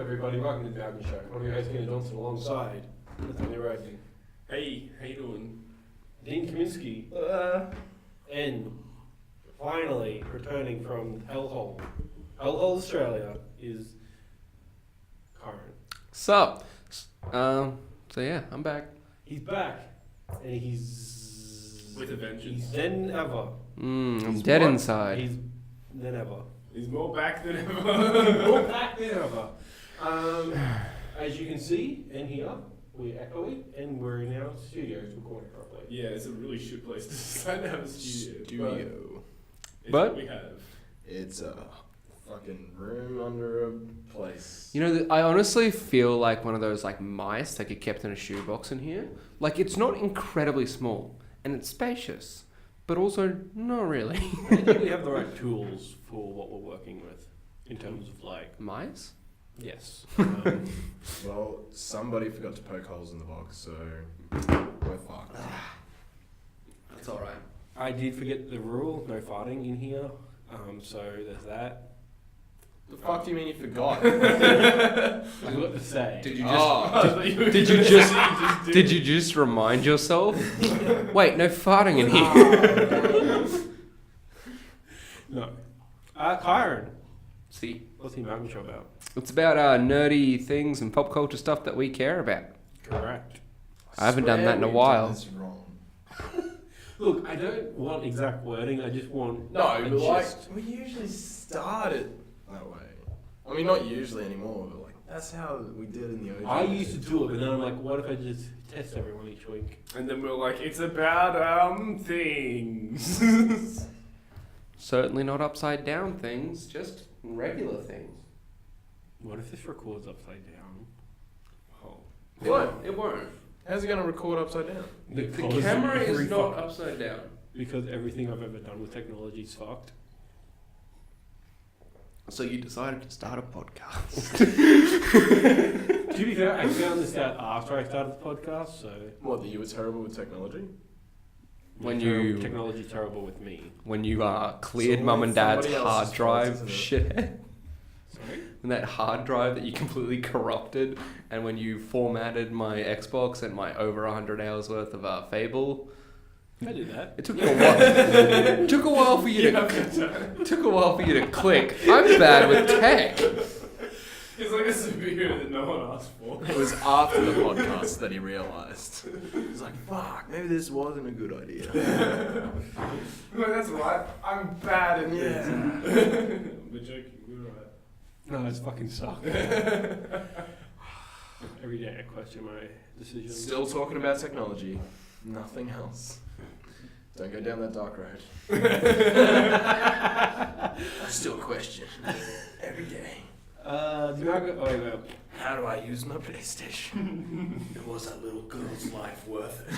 everybody? Welcome to the Amalgam Show. I'm your host, Keena Johnson, alongside Nathaniel. Hey, how you doing? Dean Kaminsky. And finally, returning from Hellhole, Australia, is Kyron. Sup? So yeah, I'm back. He's back, and he's With a vengeance. He's than ever. I'm dead inside. He's than ever. He's more back than ever. More back than ever. As you can see in here, we're echoing, and we're in our studios recording properly. Yeah, it's a really shit place to decide to have a studio. But we have. It's a fucking room under a place. you know, I honestly feel like one of those like mice that get kept in a shoebox in here. Like it's not incredibly small and it's spacious, but also not really. I think we have the right tools for what we're working with in terms of like Mice? yes. Well, somebody forgot to poke holes in the box, so we're fucked. That's all right. I did forget the rule: no farting in here. So there's that. The fuck do you mean you forgot? I forgot to say. Did you just remind yourself? Wait, no farting in here. No. Kyron, See, what's the Amalgam Show about? it's about nerdy things and pop culture stuff that we care about. Correct. I haven't done that in a We've while. done this wrong. Look, I don't want exact wording. I just want No, a but like gist. we usually start it that way. I mean, not usually anymore, but like that's how we did in the OG. I used to do it, but then I'm like, what if I just test everyone each week? And then we're like, it's about things. Certainly not upside down things, just regular things. What if this records upside down? Oh. What? It won't. How's it gonna record upside down? The Because camera every is not fuck- upside down. Because everything I've ever done with technology is fucked. So you decided to start a podcast. To be fair, I found this out after I started the podcast, so What? That you were terrible with technology? When you- technology's terrible with me. When you cleared So mum and dad's somebody hard else's drive, fault, shithead. Sorry? And that hard drive that you completely corrupted, and when you formatted my Xbox and my over 100 hours worth of Fable, I did that. it took you a while. It took a while for you to. It took a while for you to click. I'm bad with tech. He's like a superhero that no one asked for. It was after the podcast that he realised. He's like, fuck, maybe this wasn't a good idea. No, that's right. I'm bad at this. Yeah. We're joking. We're right. No, it's fucking suck. Every day I question my decisions. Still talking about technology. Nothing else. Don't go down that dark road. I still question. Every day. Wait. How do I use my PlayStation? Was that little girl's life worth it?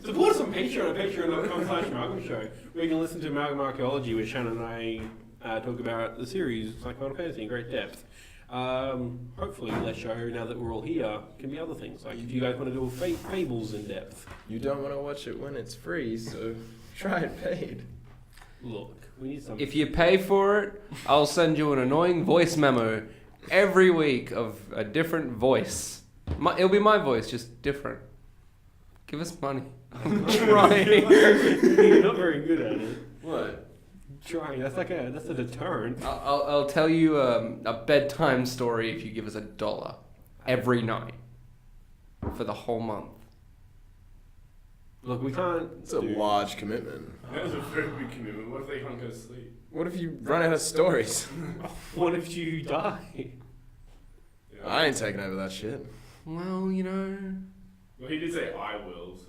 Support us on Patreon at patreon.com/Amalgam Show, where you can listen to Amalgam Archaeology, where Shannon and I talk about the series like Final Fantasy in great depth. Hopefully, less show now that we're all here can be other things. Like if you guys want to do fables in depth. You don't want to watch it when it's free, so try it paid. Look, we need some. If you pay for it, I'll send you an annoying voice memo every week of a different voice. It'll be my voice, just different. Give us money. I'm trying. You're not very good at it. What? Trying. That's a deterrent. I'll tell you a bedtime story if you give us $1 every night for the whole month. Look, we can't. It's a large commitment. That was a very big commitment. What if they can't go to sleep? What if you run out of stories? What if you die? Yeah. I ain't taking over that shit. Well, you know. Well, he did say I will. So.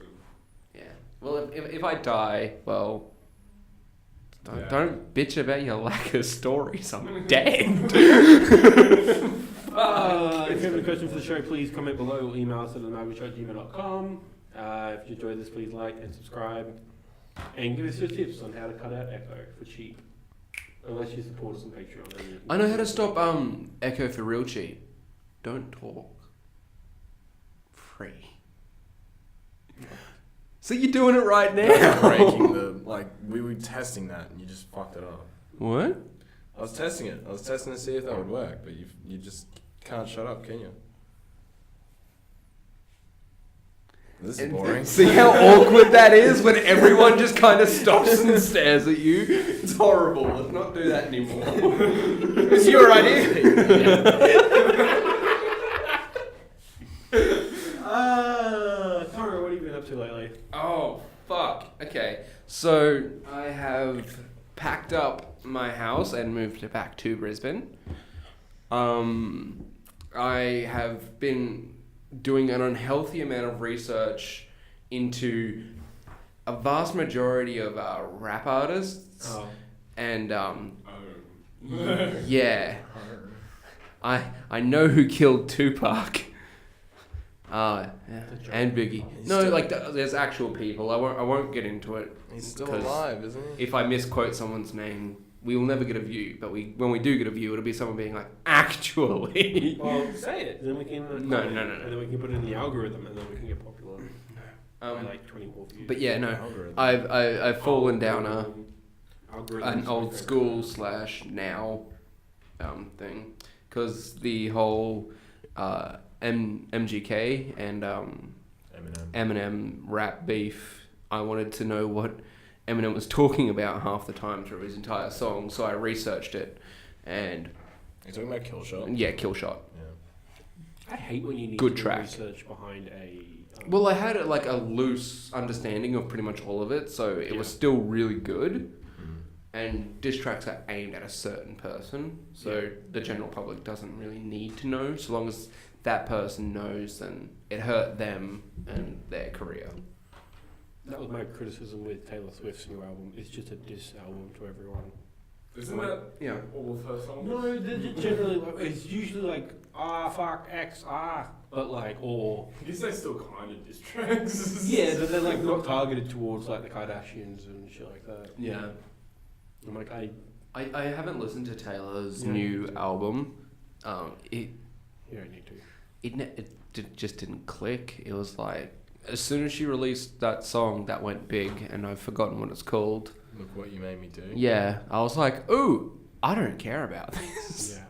Yeah. Well, if I die, well, Yeah. don't bitch about your lack of stories. I'm dead. If you have any questions for the show, please comment below or email us at amalgamshow@gmail.com. If you enjoyed this, please like and subscribe. And give us your tips on how to cut out echo for cheap. Unless you support us on Patreon. Then you can I know how to stop echo for real cheap. Don't talk. Free. So you're doing it right now. Breaking the Like, we were testing that and you just fucked it up. What? I was testing it. I was testing to see if that would work, but you just can't shut up, can you? This is boring. See how awkward that is when everyone just kind of stops and stares at you? It's horrible. Let's not do that anymore. It's your idea. Kyron, what have you been up to lately? Oh, fuck. Okay. So, I have packed up my house and moved it back to Brisbane. I have been doing an unhealthy amount of research into a vast majority of rap artists. Oh. And, yeah. I know who killed Tupac. And Biggie. No, like there's actual people. I won't get into it. He's still alive, isn't he? If I misquote someone's name, we will never get a view. But when we do get a view, it'll be someone being like, actually. Well, say it. Then we can. No. And then we can put it in the algorithm, and then we can get popular. Like 24 views. But yeah, no. I've fallen down an old school / now thing, because the whole MGK and Eminem rap beef. I wanted to know what Eminem was talking about half the time through his entire song, so I researched it. And you're talking about Killshot? Yeah, Killshot. Yeah. I hate when you need Good to track. research behind a. Well, I had like a loose understanding of pretty much all of it, so it was still really good. And diss tracks are aimed at a certain person, so the general public doesn't really need to know. So long as that person knows, then it hurt them and their career. That was my criticism with Taylor Swift's new album. It's just a diss album to everyone. Isn't that all of her songs? No, they're generally like, it's usually like fuck X but like or. I guess they still kind of diss tracks. Yeah, but they're like not targeted towards like the Kardashians and shit like that. Yeah. I'm like I haven't listened to Taylor's new album. You don't need to. It just didn't click. It was like, as soon as she released that song, that went big, and I've forgotten what it's called. Look What You Made Me Do. Yeah, I was like, ooh, I don't care about this. Yeah.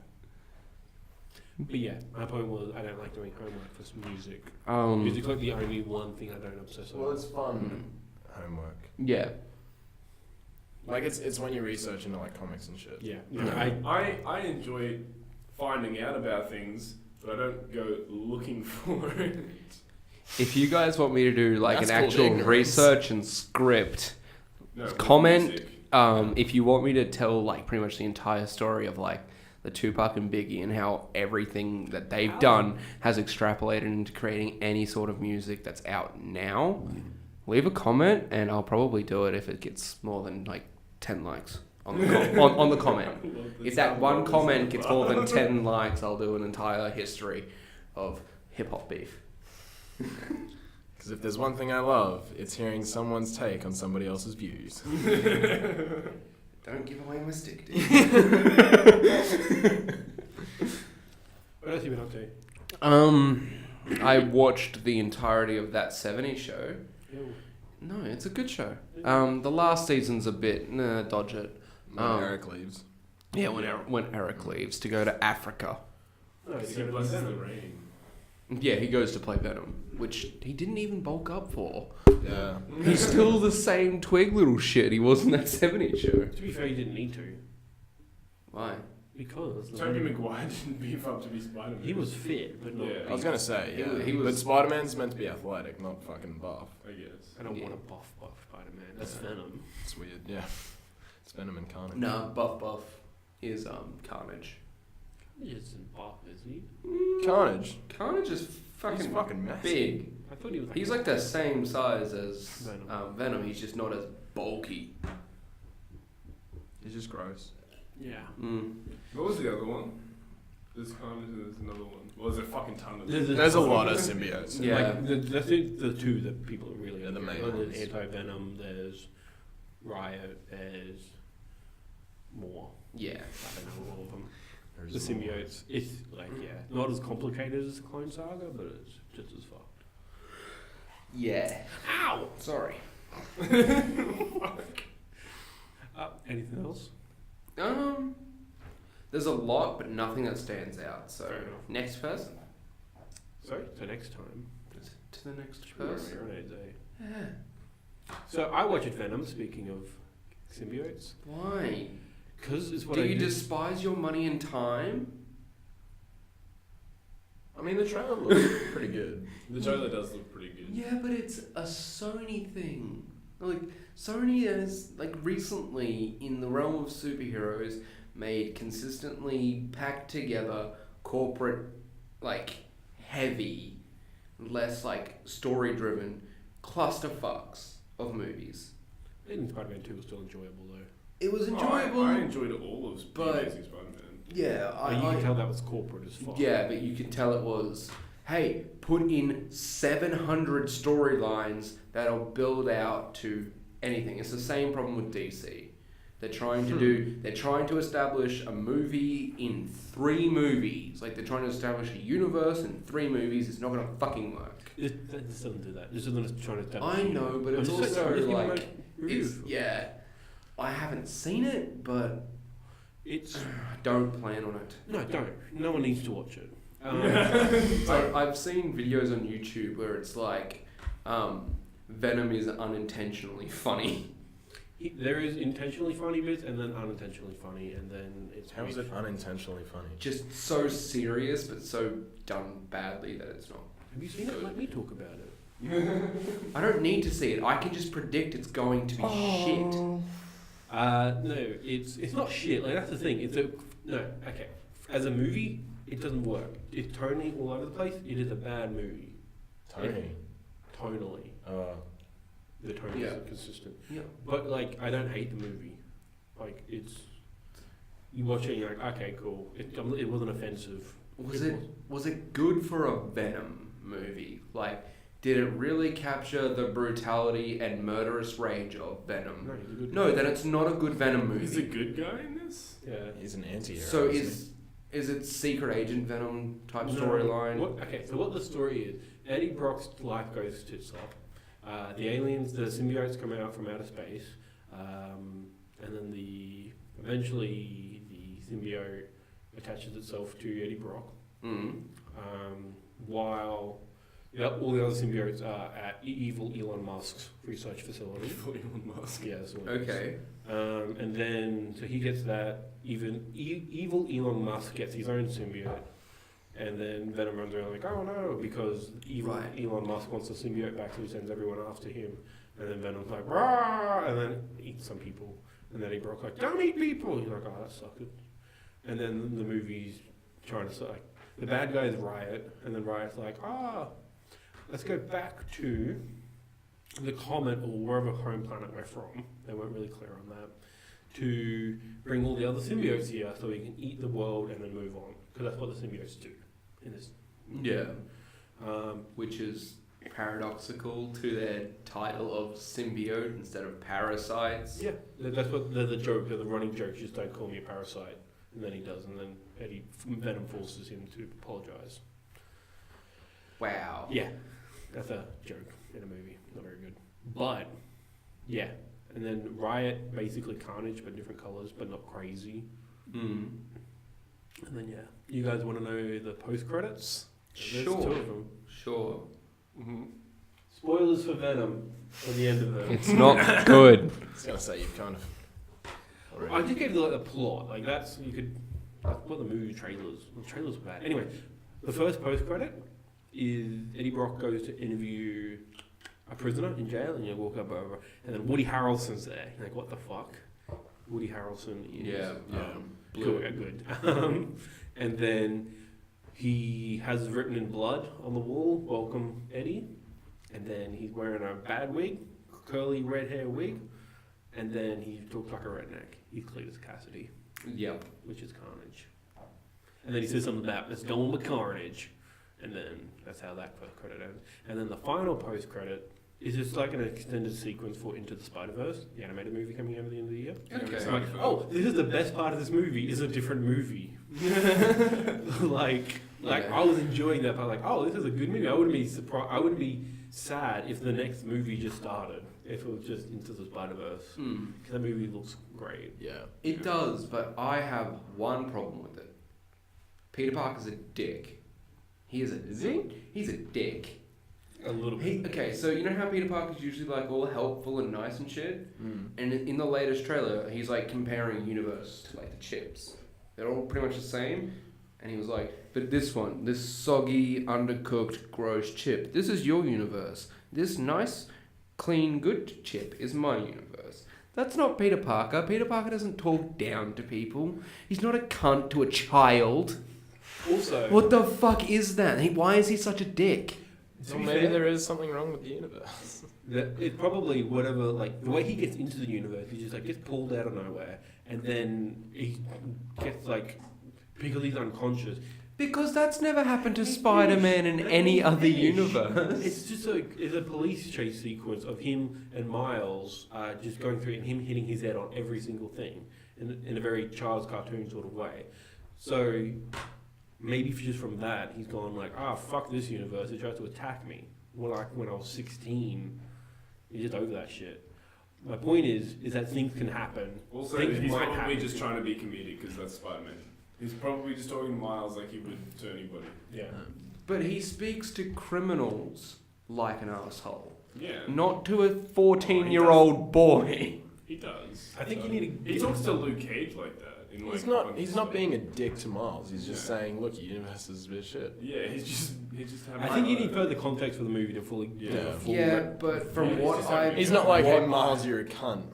But yeah, my point was I don't like doing homework for some music. Music's like the only one thing I don't obsess over. Well, it's fun homework. Yeah. Like it's when you research into like comics and shit. Yeah. I enjoy finding out about things, but I don't go looking for it. If you guys want me to do like That's an called actual ignorance. research and script, comment. If you want me to tell like pretty much the entire story of like the Tupac and Biggie and how everything that they've done has extrapolated into creating any sort of music that's out now, leave a comment and I'll probably do it if it gets more than like 10 likes on the on the comment. If that one comment gets more than 10 likes, I'll do an entire history of hip hop beef. Because if there's one thing I love, it's hearing someone's take on somebody else's views. Don't give away my stick, dude. What else have you been up to? I watched the entirety of That 70s Show. Ew. No, it's a good show. The last season's a bit, dodge it. Eric leaves. Yeah, when Eric leaves to go to Africa. No, He blesses the rain. Yeah, he goes to play Venom, which he didn't even bulk up for. Yeah. He's still the same twig little shit he was in That 70s Show. To be fair, you didn't need to. Why? Because Tobey Maguire didn't beef up to be Spider-Man. he was fit, but not. Yeah. I was gonna say, yeah. He was- But Spider-Man's meant to be athletic, not fucking buff. I guess. I don't Yeah. want a buff Spider-Man. That's Venom. It's weird, yeah. It's Venom and Carnage. No, Buff is Carnage. He isn't buff, is he? Carnage? Carnage is He's fucking massive. big. I thought he was. He's like the same size as Venom. Venom. He's just not as bulky. He's just gross. Yeah. What was the other one? There's Carnage and there's another one. Well, there's a fucking ton of them. There's a lot of symbiotes. Yeah. Like, the two that people are really They're the main There's ones. Anti-Venom, there's Riot, there's more. Yeah. I don't know all of them. There's The symbiotes, it's like, not as complicated as the Clone Saga, but it's just as fucked. Yeah. Ow! Sorry. Anything else? There's a lot, but nothing that stands out. So Fair enough. next person. Sorry. So next time. To the next We're person. on a day. Yeah. So I watched Venom. Speaking of symbiotes, Why? because it's what Do I you do. despise your money and time? I mean, the trailer looks pretty good. The trailer does look pretty good. Yeah, but it's a Sony thing. Like Sony has recently in the realm of superheroes made consistently packed together corporate heavy, less story driven clusterfucks of movies. I think Spider-Man 2 was still enjoyable though. It was enjoyable. I enjoyed all of But- Amazing Spider-Man. Yeah, You can tell that was corporate as fuck. Yeah, but you can tell it was, hey, put in 700 storylines that'll build out to anything. It's the same problem with DC. They're trying to establish a movie in 3 movies. They're trying to establish a universe in 3 movies. It's not gonna fucking work. It doesn't do that. This isn't trying to establish. I know, but I'm it's just also I'm just giving my review. I haven't seen it, but It's I don't plan on it. no, don't. No one needs to watch it. I've seen videos on YouTube where it's Venom is unintentionally funny. There is intentionally funny bits and then unintentionally funny, and then it's How is it unintentionally funny? Just so serious, but so done badly that it's not. Have you seen it? Let me talk about it. I don't need to see it. I can just predict it's going to be shit. No, it's not shit. That's the thing. Okay. As a movie, it doesn't work. It's tonally all over the place. It is a bad movie. Tony. Tonally, the tone Yeah. isn't consistent. Yeah. But I don't hate the movie. It's you watch it, and you're like, okay, cool. It wasn't offensive. Was it good for a Venom movie? Did it really capture the brutality and murderous rage of Venom? No, he's a good No, guy. then it's not a good Venom movie. Is a good guy in this? Yeah. He's an anti-hero. So isn't is it Secret Agent Venom type No. storyline? So what the story is, Eddie Brock's life goes tits up. The aliens, the symbiotes come out from outer space, and then eventually the symbiote attaches itself to Eddie Brock, while all the other symbiotes are at evil Elon Musk's research facility. Elon Musk. Yeah, that's what it is. Okay. And then, so he gets that. Evil Elon Musk gets his own symbiote. And then Venom runs around oh no, because evil Elon Musk wants the symbiote back, so he sends everyone after him. And then Venom's rah! And then eats some people. And then he Brock's don't eat people! He's oh, that sucked. And then the movie's trying to the bad guy is Riot. And then Riot's let's go back to the comet or wherever home planet we're from. They weren't really clear on that. To bring all the other symbiotes here so we can eat the world and then move on. Because that's what the symbiotes do in this. Yeah. Which is paradoxical to their title of symbiote instead of parasites. Yeah, that's what the joke, the running joke, just don't call me a parasite. And then he does, and then Venom forces him to apologise. Wow. Yeah, that's a joke in a movie. Not very good. But, yeah. And then Riot, basically Carnage, but different colours, but not crazy. Mm. And then, yeah. You guys want to know the post-credits? There's 2 Sure. of them. Sure. Mm-hmm. Spoilers for Venom at the end of them. It's not good. I was going to say, you've kind of... I just gave you the plot. That's what the movie trailers. The trailers were bad. Anyway, the first post-credit is Eddie Brock goes to interview a prisoner in jail, and you walk up over, and then Woody Harrelson's there. You're what the fuck? Woody Harrelson is Blue. good. And then he has written in blood on the wall, "Welcome, Eddie." And then he's wearing a bad wig, curly red hair wig, and then he talks like a redneck. He's Cletus Cassidy, Yep. which is Carnage. And then he says something about let's go on with Carnage, and then that's how that post credit ends. And then the final post credit is just an extended sequence for Into the Spider-Verse, the animated movie coming out at the end of the year. Okay. It's this is the best part of this movie is a different movie. I was enjoying that part. This is a good movie. I wouldn't be surprised. I wouldn't be sad if the next movie just started. if it was just Into the Spider-Verse. Mm. Because that movie looks great. Yeah. It does, but I have one problem with it. Peter Parker's a dick. Is he? He's a dick. A little bit. Okay, so you know how Peter Parker's usually like all helpful and nice and shit? Mm. And in the latest trailer, he's like comparing universe to like the chips. They're all pretty much the same. And he was like, but this one, this soggy, undercooked, gross chip, this is your universe. This nice, clean, good chip is my universe. That's not Peter Parker. Peter Parker doesn't talk down to people. He's not a cunt to a child. Also, What the fuck is that? Why is he such a dick? So maybe there is something wrong with the universe. It probably whatever, like the way he gets into the universe, he just like gets pulled out of nowhere, and then he gets like because he's unconscious. Because that's never happened to Spider-Man in any other universe. It's just it's a police chase sequence of him and Miles just going through and him hitting his head on every single thing in a very child's cartoon sort of way. So maybe just from that he's gone like, fuck this universe. It tried to attack me when I was 16. He's just over that shit. My point is that things can happen. Also, Things he's might probably happen. just trying to be comedic because that's Spider-Man. He's probably just talking to Miles like he would to anybody. Yeah. But he speaks to criminals like an asshole, Yeah. not to a 14-year-old boy. He does. I think you need to. He talks to Luke Cage like that. In He's like not. He's not being a dick to Miles. He's just Yeah. saying, "Look, your universe is a bit of shit." Yeah, he's just having. I think you need further context for the movie to fully. Yeah, but from Yeah, what he's just I've... having- He's not like, what "Hey, Miles, you're a cunt."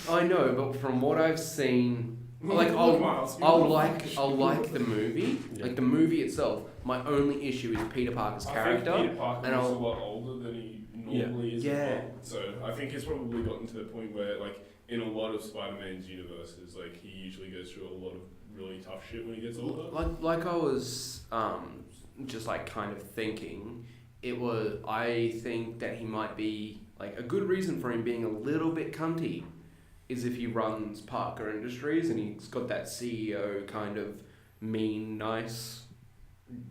I know, but from what I've seen... Like, Miles, I'll like the movie, Yeah. like the movie itself. My only issue is Peter Parker's character. I think Peter Parker and is a I'll- lot older than he normally is. Yeah. as well. So I think it's probably gotten to the point where, like, in a lot of Spider-Man's universes, like he usually goes through a lot of really tough shit when he gets older. Like I was just like kind of thinking, I think that he might be like a good reason for him being a little bit cunty is if he runs Parker Industries and he's got that CEO kind of mean, nice,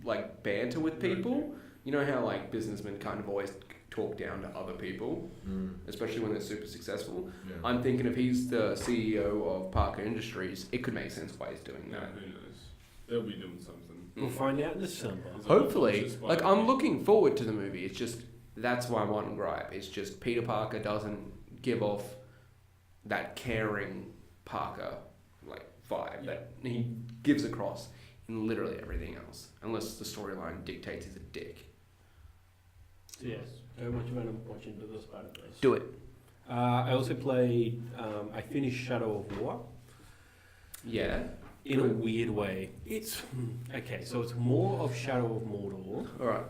like banter with people. You know how like businessmen kind of always talk down to other people, especially when they're super successful. Yeah. I'm thinking if he's the CEO of Parker Industries, it could make sense why he's doing Yeah, that. who knows? They'll be doing something. We'll find out in December. Hopefully, like I'm looking forward to the movie. It's just that's my one gripe. It's just Peter Parker doesn't give off that caring Parker like vibe that he gives across in literally everything else, unless the storyline dictates he's a dick. Yes. How much of Venom watch Into the Spider-Verse? Do it. I also played. I finished Shadow of War. Yeah. In a weird way. It's okay. So it's more of Shadow of Mordor. All right.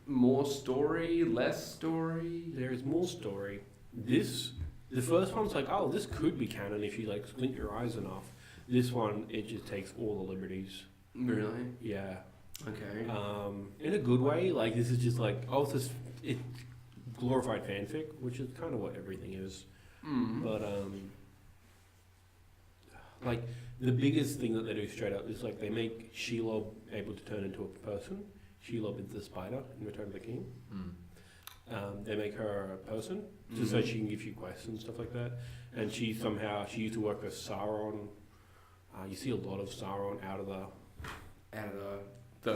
More story, less story. There is more story. The first one's like, oh, this could be canon if you like squint your eyes enough. This one, it just takes all the liberties. Really? Yeah. Okay. In a good way. Like this is just like, oh, it's glorified fanfic, which is kind of what everything is. But like the biggest thing that they do straight up is like they make Shelob able to turn into a person. Shelob is the spider in Return of the King. They make her a person just so she can give you quests and stuff like that. And she used to work with Sauron. You see a lot of Sauron out of the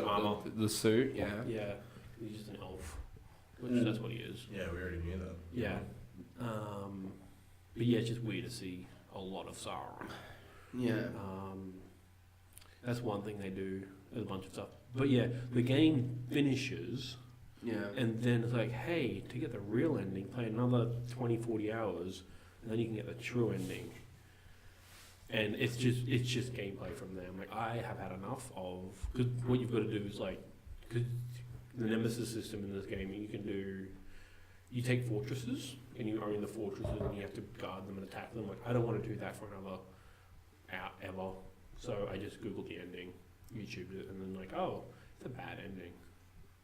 armor. The suit. Yeah. Yeah, he's just an elf, which that's what he is. Yeah, we already knew that. Yeah. But yeah, it's just weird to see a lot of Sauron. Yeah. That's one thing they do. There's a bunch of stuff. But yeah, the game finishes, Yeah. and then it's like, hey, to get the real ending, play another 20, 40 hours, and then you can get the true ending. And it's just gameplay from there. I'm like, I have had enough of, because what you've got to do is like, because the Nemesis system in this game, you take fortresses, and you own the fortresses, and you have to guard them and attack them. Like, I don't want to do that for another hour ever. So I just Googled the ending, YouTubed it, and then like, oh, it's a bad ending.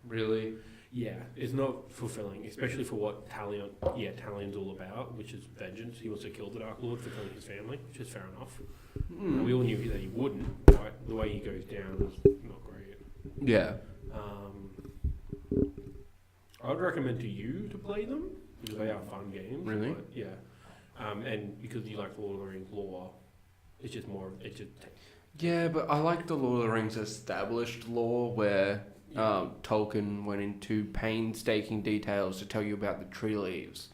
Really? Yeah, it's not fulfilling, especially for what Talion's all about, which is vengeance. He wants to kill the Dark Lord for killing his family, which is fair enough. We all knew that he wouldn't, but the way he goes down is not great. Yeah. I would recommend to you to play them. because they are fun games. Really? But, yeah. And because you like Lord of the Rings lore, it's just more. It's just. Yeah, but I like the Lord of the Rings established lore where Tolkien went into painstaking details to tell you about the tree leaves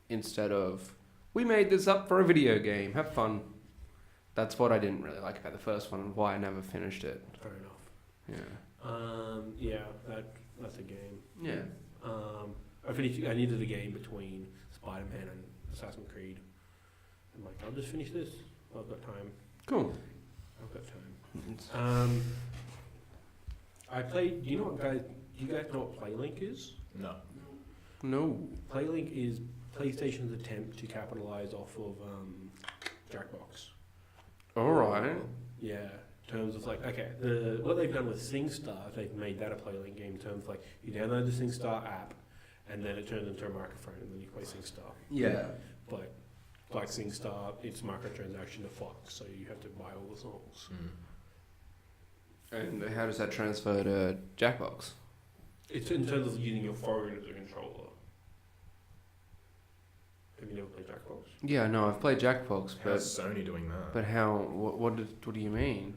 instead of, we made this up for a video game, have fun. That's what I didn't really like about the first one and why I never finished it. Fair enough. Yeah. That's a game. Yeah. I needed a game between Spider-Man and Assassin's Creed. I'm like, I'll just finish this. I've got time. Cool. I've got time. I played. Do you know what, guys? Do you guys know what PlayLink is? No. PlayLink is PlayStation's attempt to capitalize off of Jackbox. Alright. Yeah. In terms of like, okay, what they've done with SingStar, they've made that a PlayLink game. In terms of like, you download the SingStar app, and then it turns into a microphone, and then you play SingStar. Yeah. But like SingStar, it's microtransaction to Fox, so you have to buy all the songs. And how does that transfer to Jackbox? It's in terms of using your phone as a controller. Have you never played Jackbox? Yeah, no, I've played Jackbox, How's Sony doing that? but how? What do you mean?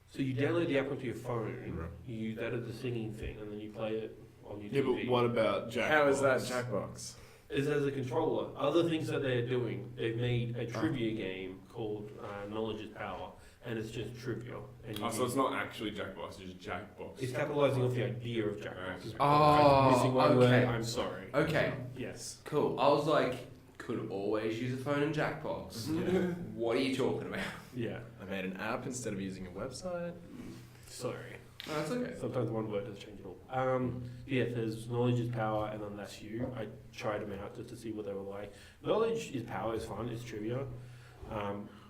So you download the app onto your phone, Right. you use that as a singing thing, and then you play it on your Yeah, TV. but what about Jackbox? How is that Jackbox? Is as a controller. Other things that they're doing, they've made a trivia game called Knowledge is Power, and it's just trivia. And Oh, so it's not actually Jackbox, it's just Jackbox. it's capitalizing off the idea of Jackbox. Oh, I'm missing one word, okay. I'm sorry. Okay, Yes. cool. I was like, could always use a phone in Jackbox. What are you talking about? Yeah. I made an app instead of using a website. Sorry. No, that's okay. Sometimes one word does change it all. Yeah, there's Knowledge is Power, and then That's You. I tried them out just to see what they were like. Knowledge is Power is fun, it's trivia.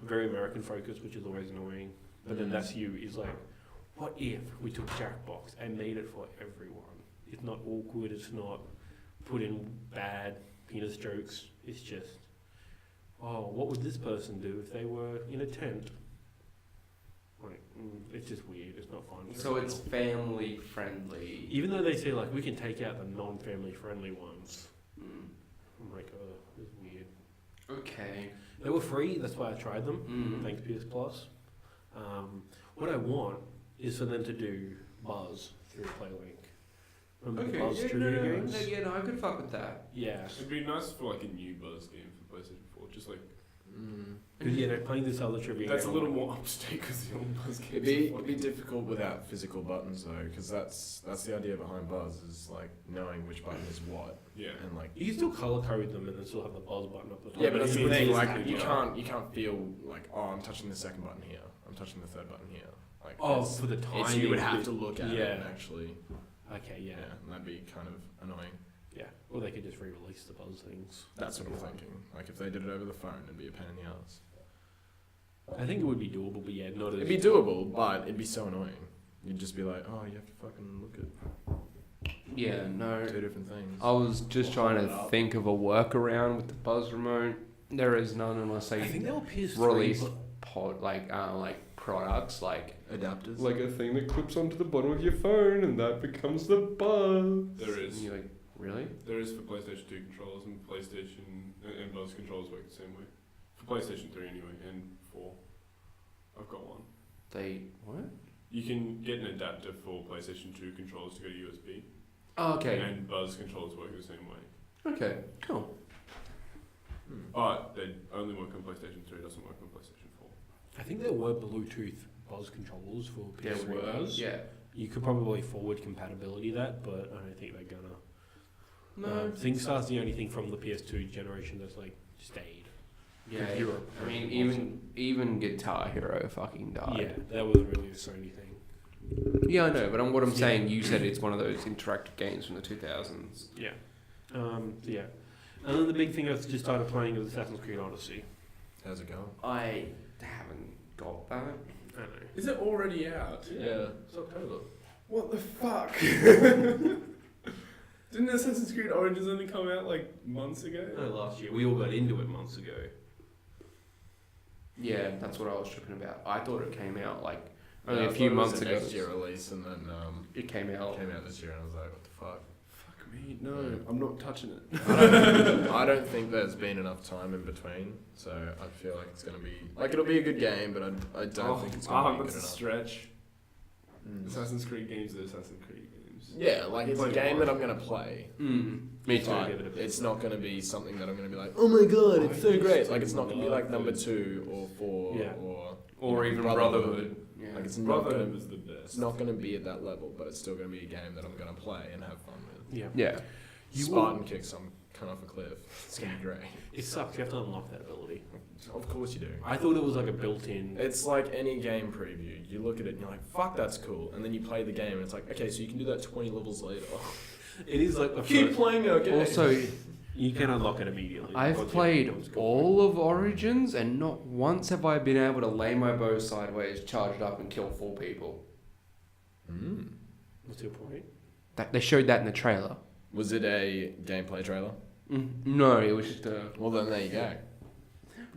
Very American focused, which is always annoying. But then That's You is like, what if we took Jackbox and made it for everyone? It's not awkward, it's not put in bad penis jokes. It's just, oh, what would this person do if they were in a tent? Like, it's just weird. It's not fun. So it's family friendly. Even though they say like we can take out the non-family friendly ones. I'm like, oh, this is weird. Okay. They were free. That's why I tried them. Thanks PS Plus. What I want is for them to do Buzz through PlayLink. Remember the Buzz trivia games? No, I could fuck with that. Yeah. It'd be nice for like a new Buzz game for PlayStation 4, just like. Because yeah, they're playing this other trivia That's a game. little more up to date because the old Buzz games. It'd be difficult without physical buttons though, because that's the idea behind Buzz is like knowing which button is what, Yeah. and like. You can still color code them and then still have the Buzz button up the top. Yeah, but that's the it's thing. just Like happy you hour. can't feel like, oh, I'm touching the second button here. I'm touching the third button here. Like Oh, it's- for the it's timing. you would have to look at it Yeah. and actually. Okay, yeah. And that'd be kind of annoying. Yeah. Or they could just re-release the Buzz things. That's what I'm thinking. Like if they did it over the phone, it'd be a pain in the ass. I think it would be doable, but yeah, not as... It'd be doable, but it'd be so annoying. You'd just be like, oh, you have to fucking look at Yeah, no. two different things. I was just trying to think of a workaround with the Buzz remote. There is none unless I think they they were PS3. release but- like products like Adapters. a thing that clips onto the bottom of your phone and that becomes the Buzz. There is. And you're like, really? There is for PlayStation 2 controllers and PlayStation and Buzz controllers work the same way. For PlayStation 3 anyway, and 4. I've got one. They what? You can get an adapter for PlayStation 2 controllers to go to USB. Oh, okay. And Buzz controllers work the same way. Okay. Cool. But they only work on PlayStation 3, doesn't work on PlayStation 4. I think there were Bluetooth Buzz controllers for There PS3 were. Buzz. Yeah. You could probably forward compatibility that, but I don't think they're gonna. No. SingStar's the only thing from the PS2 generation that's like stayed. Yeah. Europe. I mean, even Guitar Hero fucking died. Yeah, that was really the Sony thing. Yeah, I know, but what I'm Yeah. saying, you said it's one of those interactive games from the 2000s. Yeah. So yeah. And then the big thing I've just started playing is Assassin's Creed Odyssey. How's it going? I haven't got that. I know. Is it already out? Yeah. It's October. What the fuck? Didn't Assassin's Creed Origins only come out like months ago? No, last year. We all got into it months ago. Yeah, that's what I was tripping about. I thought it came out like only Yeah, a I few thought it was months a ago. next year release, and then It came out. came out this year, and I was like, what the fuck? Fuck Mate, no, I'm not touching it. I don't think there's been enough time in between, so I feel like it's gonna be like it'll be a good game, but I don't think it's gonna be good that's a enough. stretch. Mm. Assassin's Creed games are Assassin's Creed games. Yeah, like it's a Play game more. that I'm gonna play. Me too. But Give it a bit. it's not gonna be something that I'm gonna be like, oh my god, it's so I great. just Like it's not gonna be like number love 2 or 4 Yeah. Or even Brotherhood. Yeah. Like it's not Brotherhood gonna, was the best. it's not gonna be at that level, but it's still gonna be a game that I'm gonna play and have fun with. Yeah. Yeah. Spartan kick some cunt off a cliff. It's gonna be great. It sucks. You have to unlock that ability. Of course you do. I thought it was like a built-in. It's like any game preview. You look at it and you're like, fuck, that's cool. And then you play the game and it's like, okay, so you can do that 20 levels later. It is like the Keep first. playing our game. Also, You can unlock it immediately. I've Once you- played once you go all of Origins, and not once have I been able to lay my bow sideways, charge it up, and kill 4 people. Mm. What's your point? They showed that in the trailer. Was it a gameplay trailer? No, it was just a. Well, then there you go.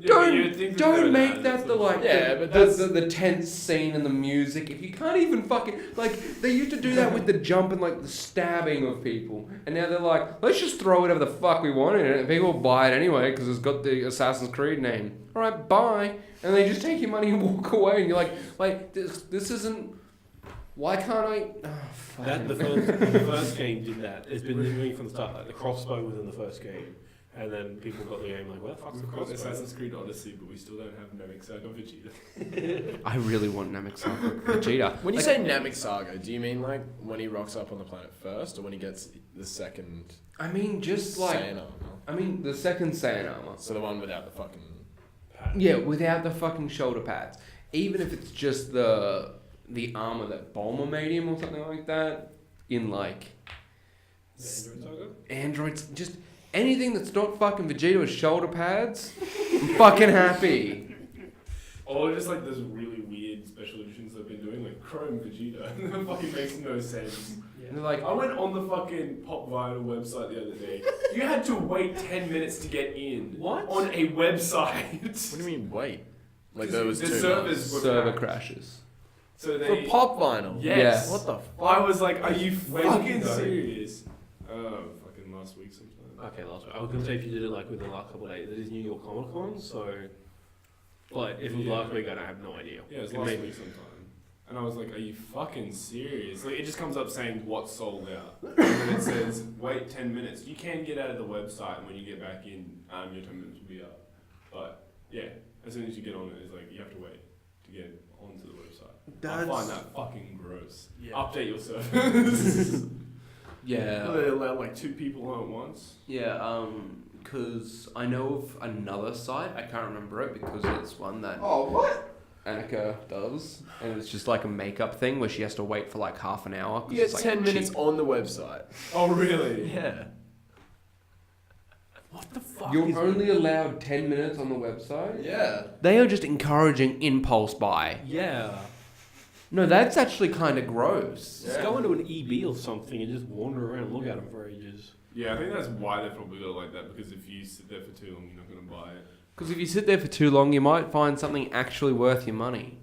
Don't make that the like Yeah, the, but the, that's- the tense scene and the music. If you can't even fucking like they used to do that with the jump and like the stabbing of people, and now they're like, let's just throw whatever the fuck we want in it, and people buy it anyway because it's got the Assassin's Creed name. All right, bye, and they just take your money and walk away, and you're like this isn't. Why can't I? Oh, fuck. That the first game did that. It's been doing from the start. Like the crossbow was in the first game, and then people got the game like, where the fuck's the We've got crossbow? Assassin's Creed Odyssey, but we still don't have Namek Saga Vegeta. I really want Namek Saga Vegeta. When you Like, say Namek Saga, do you mean like when he rocks up on the planet first, or when he gets the second I mean, just like Saiyan armor? I mean, the second Saiyan armor. So the one without the fucking... Yeah, without the fucking shoulder pads. Even if it's just the armor that Bulma made him or something like that. In like Android Saga? androids, just anything that's not fucking Vegeta with shoulder pads. I'm fucking happy. Or just like those really weird special editions they've been doing, like Chrome Vegeta. It fucking makes no sense. And they're like, I went on the fucking Pop Vinyl website the other day. You had to wait 10 minutes to get in. What? On a website. What do you mean, wait? Like Because there was the two servers months. were server crashed. crashes. So For they... pop vinyl? Yes. Yeah. What the I was like, are you When fucking did you go? serious? Fucking last week sometime. Okay, last week. I was gonna say if you did it like within the last couple of days. It is New York Comic Con, so. But if it was Yeah. last week, I have no idea. Yeah, it was It last may- week sometime. And I was like, are you fucking serious? Like, it just comes up saying what's sold out. And then it says, wait 10 minutes. You can get out of the website, and when you get back in, your 10 minutes will be up. But, yeah, as soon as you get on it, it's like, you have to wait to get onto the website. I find that fucking gross. Yeah. Update your servers. Yeah. They allow like 2 people on at once. Yeah, because I know of another site, I can't remember it because it's one that Annika does, and it's just like a makeup thing where she has to wait for like half an hour. 'cause You get it's, like, 10 minutes cheap. on the website. Oh, really? Yeah. What the fuck? You're is only allowed 10 minutes on the website? Yeah. They are just encouraging impulse buy. Yeah. No, that's actually kind of gross. Just go into an EB or something and just wander around and look at them for ages. Yeah, I think that's why they've probably got it like that, because if you sit there for too long, you're not going to buy it. Because if you sit there for too long, you might find something actually worth your money.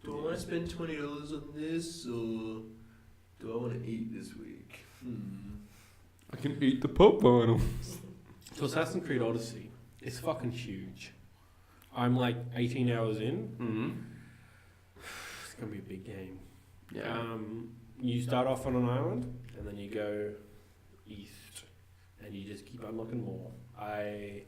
Do I want to spend $20 on this, or do I want to eat this week? I can eat the pop vinyl. So Assassin's Creed Odyssey, it's fucking huge. I'm like 18 hours in. Mm-hmm. It's gonna be a big game. Yeah. You start off on an island, and then you go east, and you just keep unlocking more. I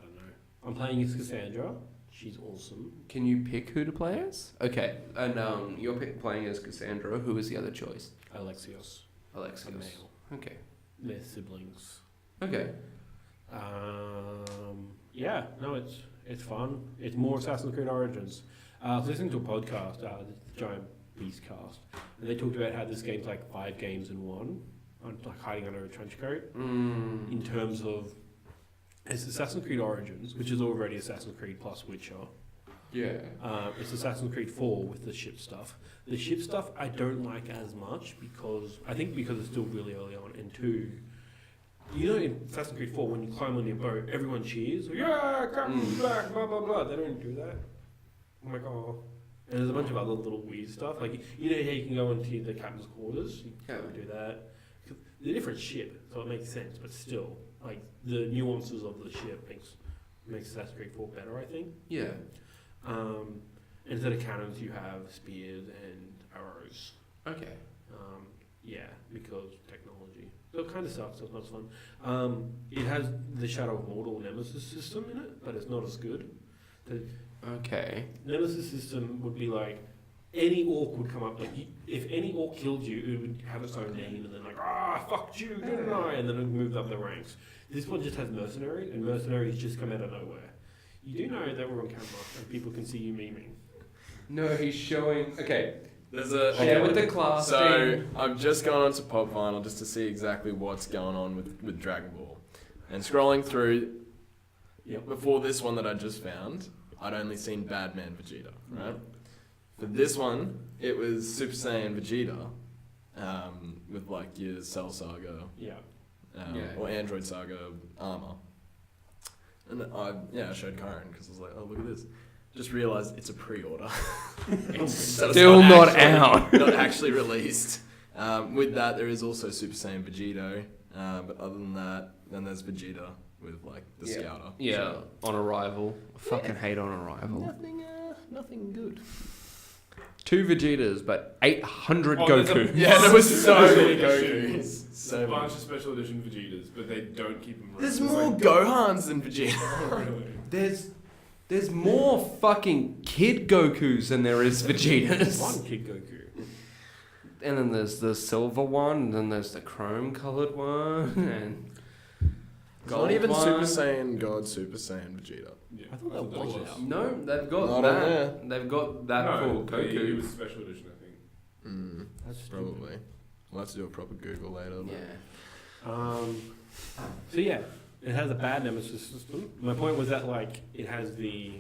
don't know. I'm playing as Cassandra. She's awesome. Can you pick who to play as? Okay, and you're playing as Cassandra. Who is the other choice? Alexios. A Alexios. male. Okay. They're siblings. Okay. Yeah, no, it's fun. It's more Assassin's Creed Origins. I was listening to a podcast, the Giant Beast Cast, and they talked about how this game's like 5 games in one, like hiding under a trench coat. In terms of, it's Assassin's Creed Origins, which is already Assassin's Creed plus Witcher. Yeah. It's Assassin's Creed 4 with the ship stuff. The ship stuff I don't like as much because it's still really early on, and 2, you know, in Assassin's Creed 4 when you climb on your boat, everyone cheers, yeah, Captain's back, blah blah blah. They don't do that. I'm like, oh, And there's a bunch of other little weird stuff. Like, you know how you can go into the captain's quarters? You can do that. They're a different ship, so it makes sense, but still, like, the nuances of the ship makes Assassin's Creed 4 better, I think. Yeah. Instead of cannons, you have spears and arrows. Okay. Yeah, because technology. So it kind of sucks, so it's not as fun. It has the Shadow of Mordor Nemesis system in it, but it's not as good. The Okay. Nemesis system would be like, any orc would come up, like, if any orc killed you, it would have its own name, and then like, fucked you, didn't I? And then it moved up the ranks. This one just has mercenaries, and mercenaries just come out of nowhere. You do know that we're on camera, and people can see you memeing. No, he's showing. Okay. There's a Share with the class. So I've just gone onto Pop Vinyl just to see exactly what's going on with Dragon Ball, and scrolling through. Before this one that I just found, I'd only seen Bad Man Vegeta, right? For this one, it was Super Saiyan Vegeta, with like your Cell Saga, or Android Saga armor. And I showed Kyron because I was like, oh, look at this. Just realised it's a pre-order. It's still not out. Not actually released. With that, there is also Super Saiyan Vegito. But other than that, then there's Vegeta with like the Scouter. Yeah, So, on arrival. I fucking hate on arrival. nothing good. 2 Vegetas, but 800 Oh, Goku. There was so many editions. Gokus. A So bunch many. of special edition Vegetas, but they don't keep them around. There's It's more like, Gohans than Vegeta. oh, really? There's more fucking Kid Gokus than there is Vegetas. One Kid Goku. And then there's the silver one, and then there's the chrome coloured one, and It's not even Super Saiyan God, Super Saiyan Vegeta. Yeah, I thought that was out. No, they've got Not on that. there. They've got that No, for it Goku. was special edition, I think. That's Probably. We'll have to do a proper Google later. Yeah. So yeah, it has a bad nemesis system. My point was that like it has the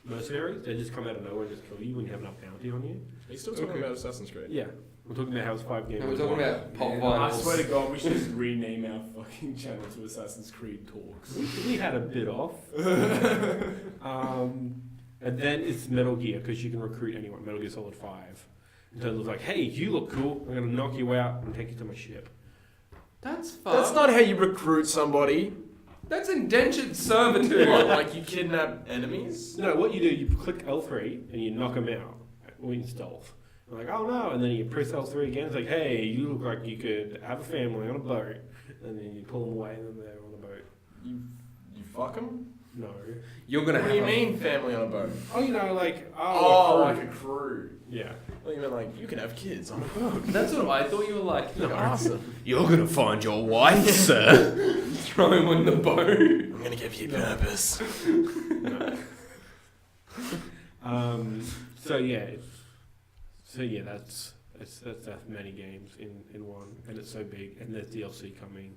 mercenaries. They just come out of nowhere and just kill you when you have enough bounty on you. Are you still talking about Assassin's Creed? Yeah, we're talking about how it's 5 games. No, we're talking about pop Man, vinyls. I swear to God, we should just rename our fucking channel to Assassin's Creed Talks. We had a bit off. And then it's Metal Gear because you can recruit anyone. Metal Gear Solid 5. In terms of like, hey, you look cool. I'm gonna knock you out and take you to my ship. That's fun. That's not how you recruit somebody. That's indentured servitude. What, like you kidnap enemies? No, what you do, you click L3 and you knock them out in stealth. I'm like, oh no, and then you press L3 again. It's like, hey, you look like you could have a family on a boat, and then you pull them away, and then they're on a boat. You fuck them? No. You're gonna What have do you mean family on a boat? Oh, you know, like Like a crew. yeah. Well, you mean like you can have kids on a boat? That's what I thought you were like. You're awesome. You're gonna find your wife, sir. Throw him on the boat. I'm gonna give you purpose. That's many games in one, and it's so big, and there's DLC coming,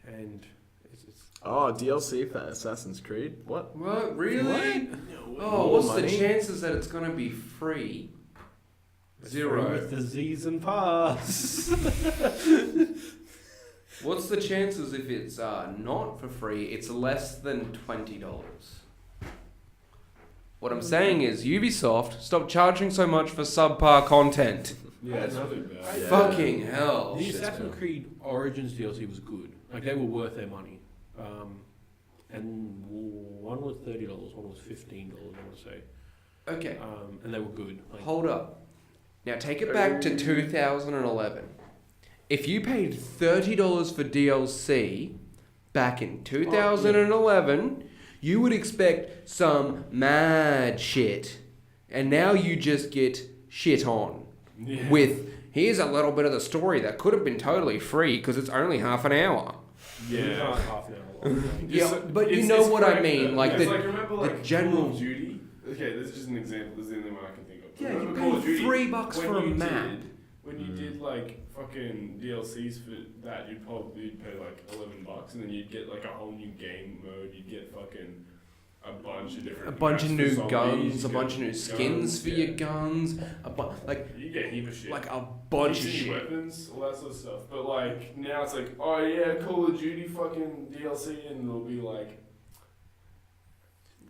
and it's Oh, DLC for Assassin's Creed? What? What? Really? no Oh, More what's money? the chances that it's gonna be free? Zero. with the season pass. What's the chances if it's not for free? It's less than $20. What I'm saying is, Ubisoft, stop charging so much for subpar content. Yeah, it's really bad. Yeah. Fucking hell. The shit's Assassin's bad. Creed Origins DLC was good. Like they were worth their money. And one was $30, one was $15. I want to say. Okay, And they were good. Like, hold up. Now take it back to 2011. If you paid $30 for DLC back in 2011, you would expect some mad shit. And now you just get shit on. Yeah. With, here's a little bit of the story that could have been totally free because it's only half an hour. it's Yeah. not half an hour long. Like, Yeah, but you know what I mean, like it's the- like, remember, the like, general- Call of Duty. Okay, this is just an example. This is the only one I can think of. Yeah, you Remember Call of pay Duty, $3 when for a you map. When you did like fucking DLCs for that, you'd pay like $11, and then you'd get like a whole new game mode. You'd get fucking a bunch of different. A bunch of maps for new zombies, guns, a you bunch get of new guns, skins for yeah. your guns, like You get a heap of shit. a bunch of Easy shit. weapons, all that sort of stuff. But like now it's like, oh yeah, Call of Duty fucking DLC, and it'll be like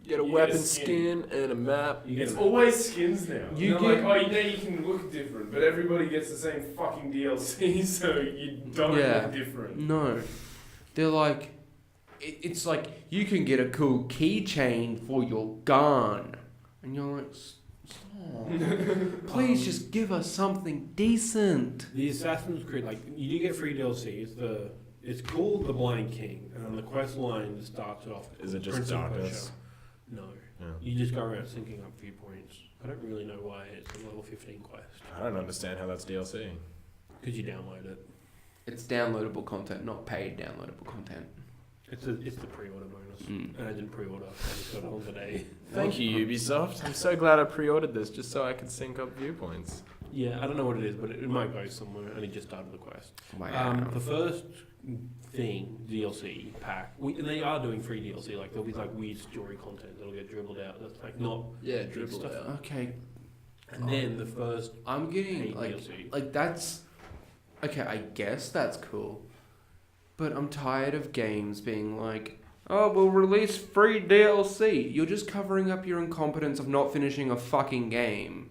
Get a You weapon get a skin and a map. You It's get always skins now. You They're get- like, oh, you can look different, but everybody gets the same fucking DLC, so you don't look different. No. They're like, it's like you can get a cool keychain for your gun. And you're like, stop. Please just give us something decent. The Assassin's Creed, like, you do get free DLC. It's called The Blind King, and on the quest line starts off. Is it just Prince of darkness? Persia. No. Yeah. You just go around syncing up viewpoints. I don't really know why it's a level 15 quest. I don't understand how that's DLC. Because you download it. It's downloadable content, not paid downloadable content. It's the pre-order bonus. Mm. And I didn't pre-order. I just got it on today. Thank you, Ubisoft. I'm so glad I pre-ordered this just so I could sync up viewpoints. Yeah, I don't know what it is, but it might go somewhere. I only just started the quest. Wow. The first thing, DLC pack, and they are doing free DLC. Like, there'll be like weird story content that'll get dribbled out. That's like not big dribbled stuff. out. Okay, And then the first I'm getting paid like DLC. that's okay. I guess that's cool, but I'm tired of games being like, oh, we'll release free DLC. You're just covering up your incompetence of not finishing a fucking game.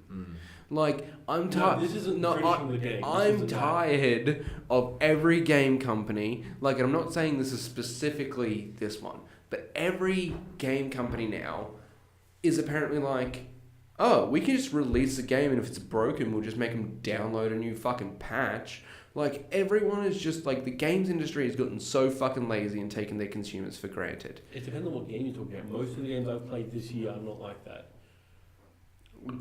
Like, I'm No, tired. this isn't finishing the game. This I'm isn't that. tired of every game company. Like, and I'm not saying this is specifically this one, but every game company now is apparently like, oh, we can just release a game, and if it's broken, we'll just make them download a new fucking patch. Like, everyone is just like, the games industry has gotten so fucking lazy and taken their consumers for granted. It depends on what game you're talking about. Most of the games I've played this year are not like that.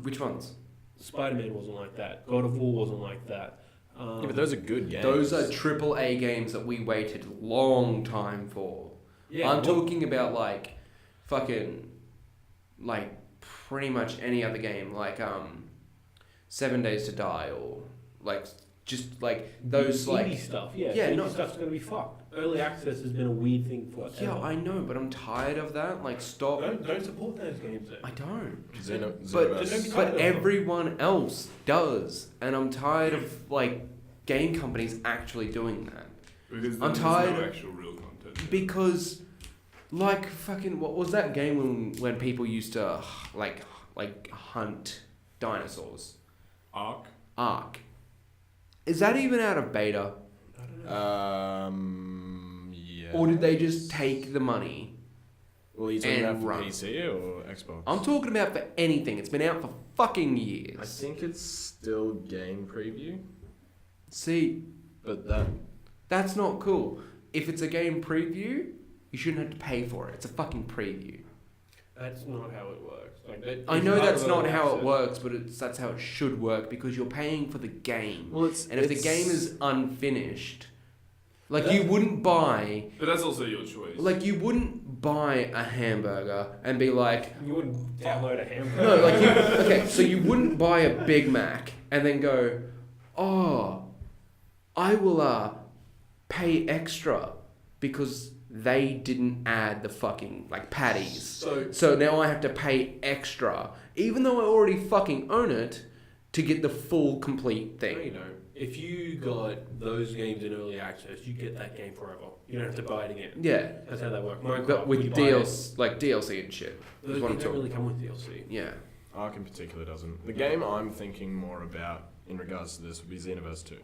Which ones? Spider-Man wasn't like that. God of War wasn't like that. Yeah, but those are good games. Those are AAA games that we waited a long time for. yeah, I'm talking about like fucking like pretty much any other game, like 7 Days to Die, or like just like those indie like stuff. Yeah, yeah, indie no. stuff's gonna be fucked. Early access has been a weird thing for us. yeah, I know, but I'm tired of that. Like, stop. Don't support those games. Then. I don't. But Xenoverse. But everyone else does, and I'm tired of like game companies actually doing that. Because I'm there's tired no actual real content. Because, like, fucking, what was that game when people used to like hunt dinosaurs? Ark. Is that even out of beta? I don't know. Yeah. Or did they just take the money? Well, are you talking and about for run? PC or Xbox? I'm talking about for anything. It's been out for fucking I years. think it's still game preview, See, but that's not cool. If it's a game preview, you shouldn't have to pay for it. It's a fucking preview. That's not how it works. Like that, I if know you that's have not early how it access- works, but that's how it should work because you're paying for the game. well, And if the game is unfinished, like That's- you wouldn't buy, But that's also your choice. like you wouldn't buy a hamburger and be like, You wouldn't download a hamburger. no, like you, okay, so you wouldn't buy a Big Mac and then go, oh, I will pay extra because they didn't add the fucking like patties. So now I have to pay extra, even though I already fucking own it, to get the full complete No, you thing. don't. If you got those games in early access, you get that game forever. You don't have to buy it again. Yeah, That's how that works. but Minecraft, when you with buy it, DLC, like DLC and shit. those is what I'm games don't talking. really come with DLC. Yeah. Ark in particular doesn't. The game I'm thinking more about in regards to this would be Xenoverse 2.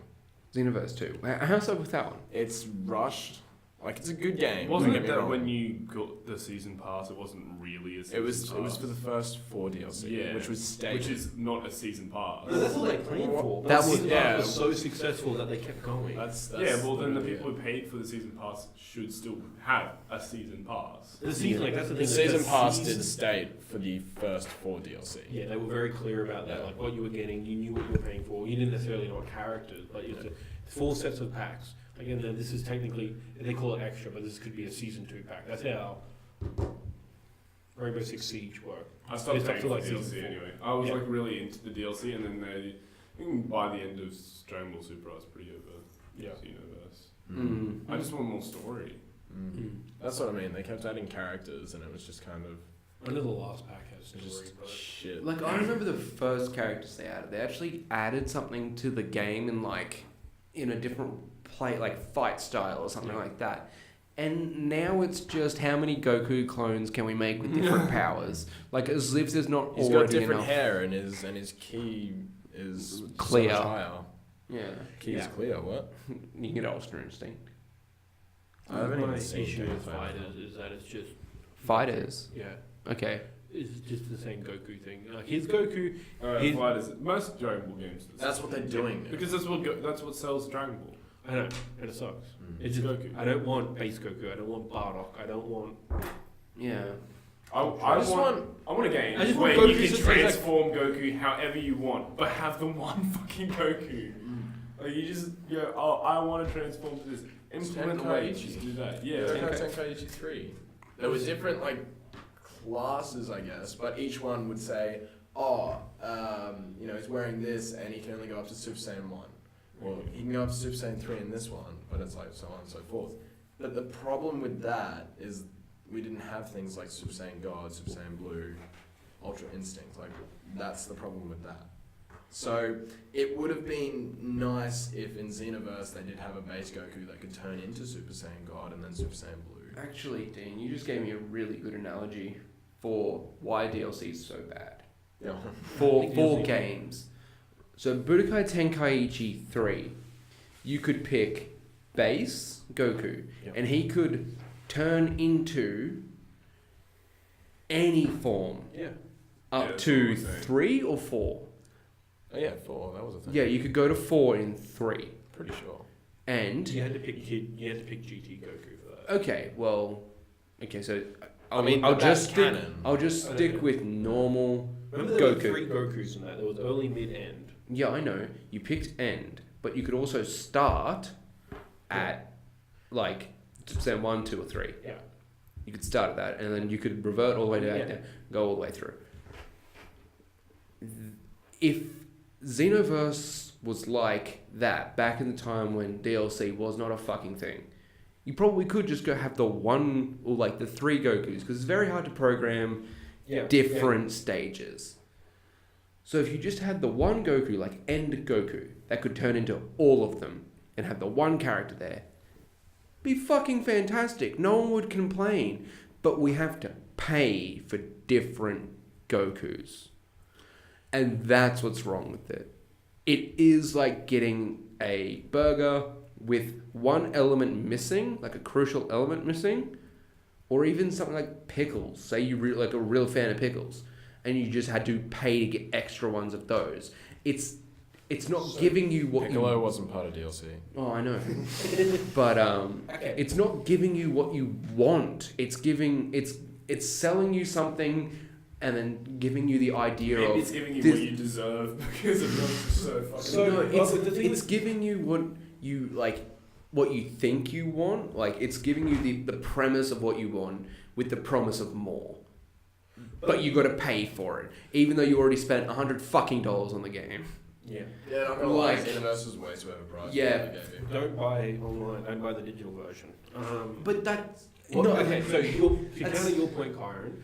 Xenoverse 2. How's that with that one? It's rushed. Like, it's a good game. Wasn't don't it get me that wrong. when you got the season pass, it wasn't really a season It was pass? for the first 4 DLC, Yeah, which was stated. which is not a season pass. No, that's what they planned for. That That was- was yeah. was so successful that they kept going. That's Yeah, well then the yeah. people who paid for the season pass should still have a season pass. The season, like that's the The thing. season the pass season- did state for the first 4 DLC. Yeah, they were very clear about that. Yeah. Like what you were getting, you knew what you were paying for. You didn't necessarily know what characters, but you had 4 sets of packs. Again, then this is technically they call it extra, but this could be a season 2 pack. That's how Rainbow Six Siege worked. I stopped It's up paying to, for like, DLC season 4. anyway. I was Yeah. like really into the DLC, and then by the end of Dragon Ball Super, I was pretty over Yeah. Universe. Mm. I just want more story. That's what I mean. They kept adding characters, and it was just kind of I know the last pack has story, just but shit. Like, I remember the first characters they added. They actually added something to the game in, like, in a different play, like, fight style or something like that. And now it's just how many Goku clones can we make with different powers? Like, as if there's not He's got already different enough. hair, and his key is Clear. so much higher. Yeah. Key is clear. What? You get Ultra Instinct. I haven't My even seen issue Game with Fighter. fighters is that it's just Fighters. yeah, Okay. it's just the same Goku thing. His Goku, Alright, fighters. Most Dragon Ball games. That's what they're doing now. Because that's what sells Dragon Ball. I know, and it sucks. It's It's just, Goku. I don't want base Goku. I don't want Bardock. I don't want. Yeah. I just want a game I just where want you Goku can to say, like- transform Goku however you want, but have the one fucking Goku. Like you just go, oh, I want to transform to this. Implement the way you just do that. Yeah. Tenkaichi 3. There were different classes, I guess, but each one would say, he's wearing this and he can only go up to Super Saiyan 1. Well, he can go up to Super Saiyan 3 in this one, but it's like so on and so forth. But the problem with that is we didn't have things like Super Saiyan God, Super Saiyan Blue, Ultra Instinct. Like, that's the problem with that. So it would have been nice if in Xenoverse they did have a base Goku that could turn into Super Saiyan God and then Super Saiyan Blue. Actually, Dean, you just gave me a really good analogy for why DLC is so bad. Yeah. For DLC. games. So Budokai Tenkaichi 3, you could pick base Goku, Yep. and he could turn into any form Yeah. up that's to what I'm saying. 3 or 4. Oh yeah, 4. That was a thing. Yeah, you could go to 4 in 3. Pretty sure. And You had to pick GT Goku for that. okay, so I'll just canon. I'll just I stick don't with normal Remember there were Goku. 3 Gokus in that. There was early, mid, end. Yeah, I know. You picked end, but you could also start at like say 1, 2, or 3. Yeah. You could start at that, and then you could revert all the way down, Yeah. go all the way through. If Xenoverse was like that back in the time when DLC was not a fucking thing, you probably could just go have the one or like the 3 Gokus, because it's very hard to program different stages. So if you just had the one Goku, like End Goku, that could turn into all of them and have the one character there, be fucking fantastic. No one would complain. But we have to pay for different Gokus. And that's what's wrong with it. It is like getting a burger with one element missing, like a crucial element missing, or even something like pickles. Say you're like a real fan of pickles, and you just had to pay to get extra ones of those. It's not giving you what Piccolo you... wasn't part of DLC. Oh, I know. But Okay. it's not giving you what you want. It's selling you something and then giving you the idea Maybe of... it's giving you this- what you deserve because it was so fucking. So- no, well, but the thing it's giving you what you like, what you think you want. Like, it's giving you the premise of what you want with the promise of more. But you got to pay for it, even though you already spent $100 fucking on the game. Yeah. Yeah, not gonna lie, Like- Xenoverse was way too overpriced. Yeah. Don't buy online. Don't buy the digital version. But that's Well, no, okay, so to That's- counter your point, Kyron,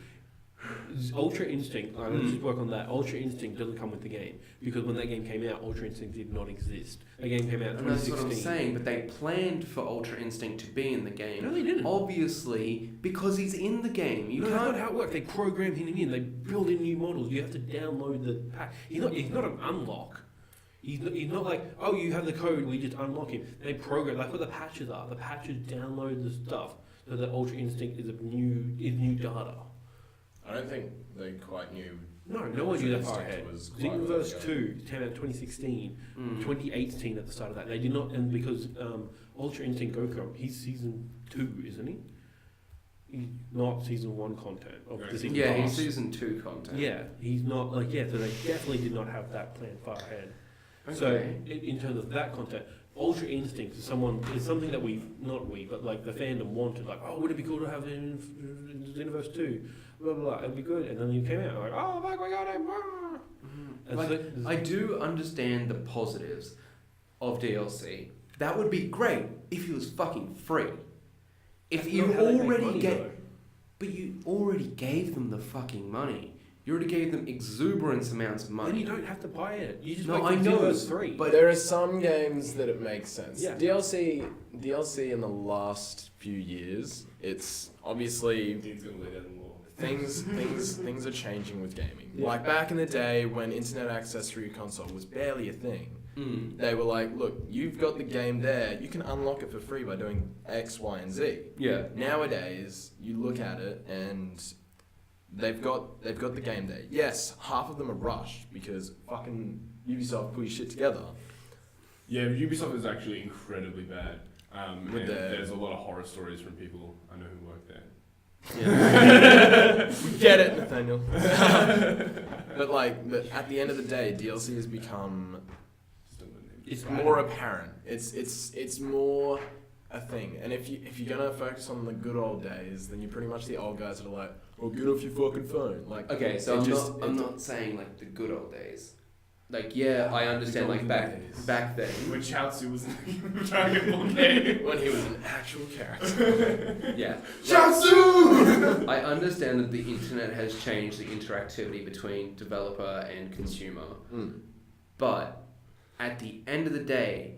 Ultra Instinct, let's just work on that. Ultra Instinct doesn't come with the game. Because when that game came out, Ultra Instinct did not exist. The game came out in And that's 2016. what I'm saying, but they planned for Ultra Instinct to be in the game. No, they didn't. Obviously, because he's in the game. You No, that's can't... not how it works. They program him in. They build in new models. You have to download the pack. He's not an unlock. He's not like, oh, you have the code, we just unlock him. They program, like what the patches are. The patches download the stuff so that Ultra Instinct is new data. I don't think they quite knew. No one knew that far Instinct ahead. was quite well Xenoverse ago. 2 came out in 2016, Mm. 2018 at the start of that. They did not, and because Ultra Instinct Goku, he's season 2, isn't he? He's not season 1 content of the season Yeah, pass. he's season 2 content. Yeah, he's not so they definitely did not have that plan far ahead. Okay. So in terms of that content, Ultra Instinct is something that but like the fandom wanted. Like, oh, would it be cool to have it in Xenoverse 2? Blah blah blah. It'd be good. And then you came out like, oh, fuck, we got him. Ah. And Like, so, I do understand the positives of DLC. That would be great if it was fucking free. If that's you not how they make already money, get, though. but you already gave them the fucking money. You already gave them exuberant amounts of Then money. you don't have to buy it. You just No, wait I for know, Xenoverse 3. but- There are some games that it makes sense. Yeah. DLC in the last few years, it's obviously Dude's gonna lay down the law. things are changing with gaming. Yeah. Like back in the day when internet access through your console was barely a thing. They were like, look, you've got the game there. You can unlock it for free by doing X, Y, and Z. Yeah. Nowadays, you look at it and they've got the game there. Yes, half of them are rushed because fucking Ubisoft put your shit together. Yeah, Ubisoft is actually incredibly bad. With And the- there's a lot of horror stories from people I know who work there. We get it, Nathaniel. but at the end of the day, DLC has become It's more apparent. It's more a thing. And if you're gonna focus on the good old days, then you're pretty much the old guys that are like, "Well, get off your fucking phone." Like, Okay, so it I'm not saying like the good old days. Like, yeah, I understand like back then. When Chaozu was in the Dragon Ball game. when he was an actual character. Yeah. Chaozu! I understand that the internet has changed the interactivity between developer and consumer. But at the end of the day,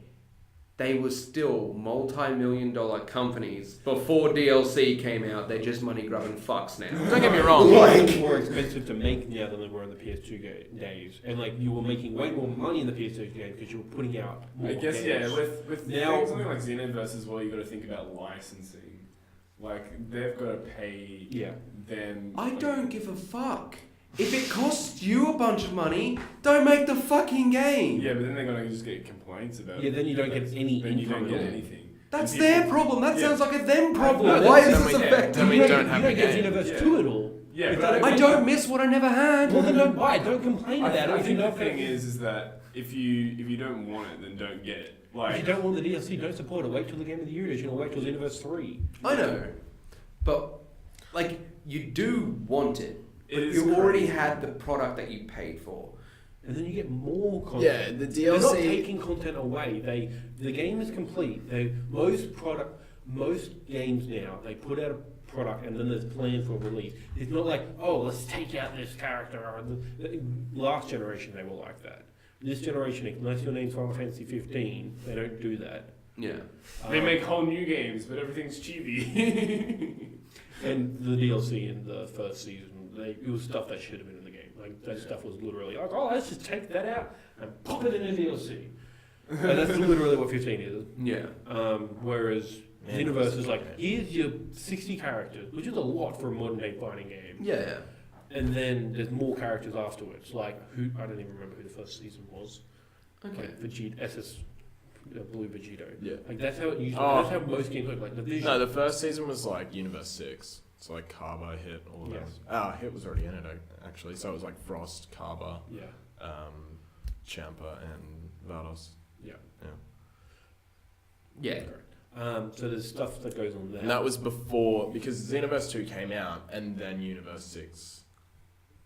they were still multi-million-dollar companies before DLC came out. They're just money-grubbing fucks now. Don't get me wrong. Like, more expensive to make now than they were in the PS2 days, and like you were making way more money in the PS2 game because you were putting out more I guess, games. yeah, with Now- something like Xenoverse as well, you got to think about licensing. Like, they've got to pay Yeah. them. I don't give a fuck. If it costs you a bunch of money, don't make the fucking game. Yeah, but then they're going to just get complaints about Yeah, it. then you don't get any Then you income don't get at all. anything. That's And people- their problem. That Yeah. sounds like a them problem. No, Why then is we- this yeah, affecting then we me? don't have you don't the get game. Xenoverse Yeah. 2 at all. Yeah, If but that- I don't miss what I never had. Well, then don't buy it. Don't complain about it. I If you think the know thing is that if you don't want it, then don't get it. if Like, you don't want the DLC, don't support it. Wait till the game of the year is. You know, wait till Xenoverse 3. I know, but like you do want it. It But is you already crazy. had the product that you paid for. And then you get more content. Yeah, the They're not DLC. taking content away. The game is complete. Most games now, they put out a product and then there's plans for release. It's not like, oh, let's take out this character. Or the last generation they were like that. This generation, unless your name's Final Fantasy 15, they don't do that. Yeah. they make whole new games, but everything's chibi. And the DLC in the first season, it was stuff that should have been in the game. Like that stuff was literally like, oh, let's just take that out and pop it in a DLC. And that's literally what 15 is. Yeah. Whereas Man, Xenoverse is like, here's your 60 characters, which is a lot for a modern day fighting game. Yeah. And then there's more characters afterwards. Like I don't even remember who the first season was. Okay. Like Vegeta, Blue Vegito. Yeah. Like that's how it usually. Oh. That's how most games look. Like the vision. No, the first season was like Universe 6. So like Carver, Hit, all of Yes. those. Hit was already in it actually. So it was like Frost, Carver, Yeah. Champa, and Vados. Yeah. Yeah. So there's stuff that goes on there. And that was before, because Xenoverse 2 came out, and then Universe 6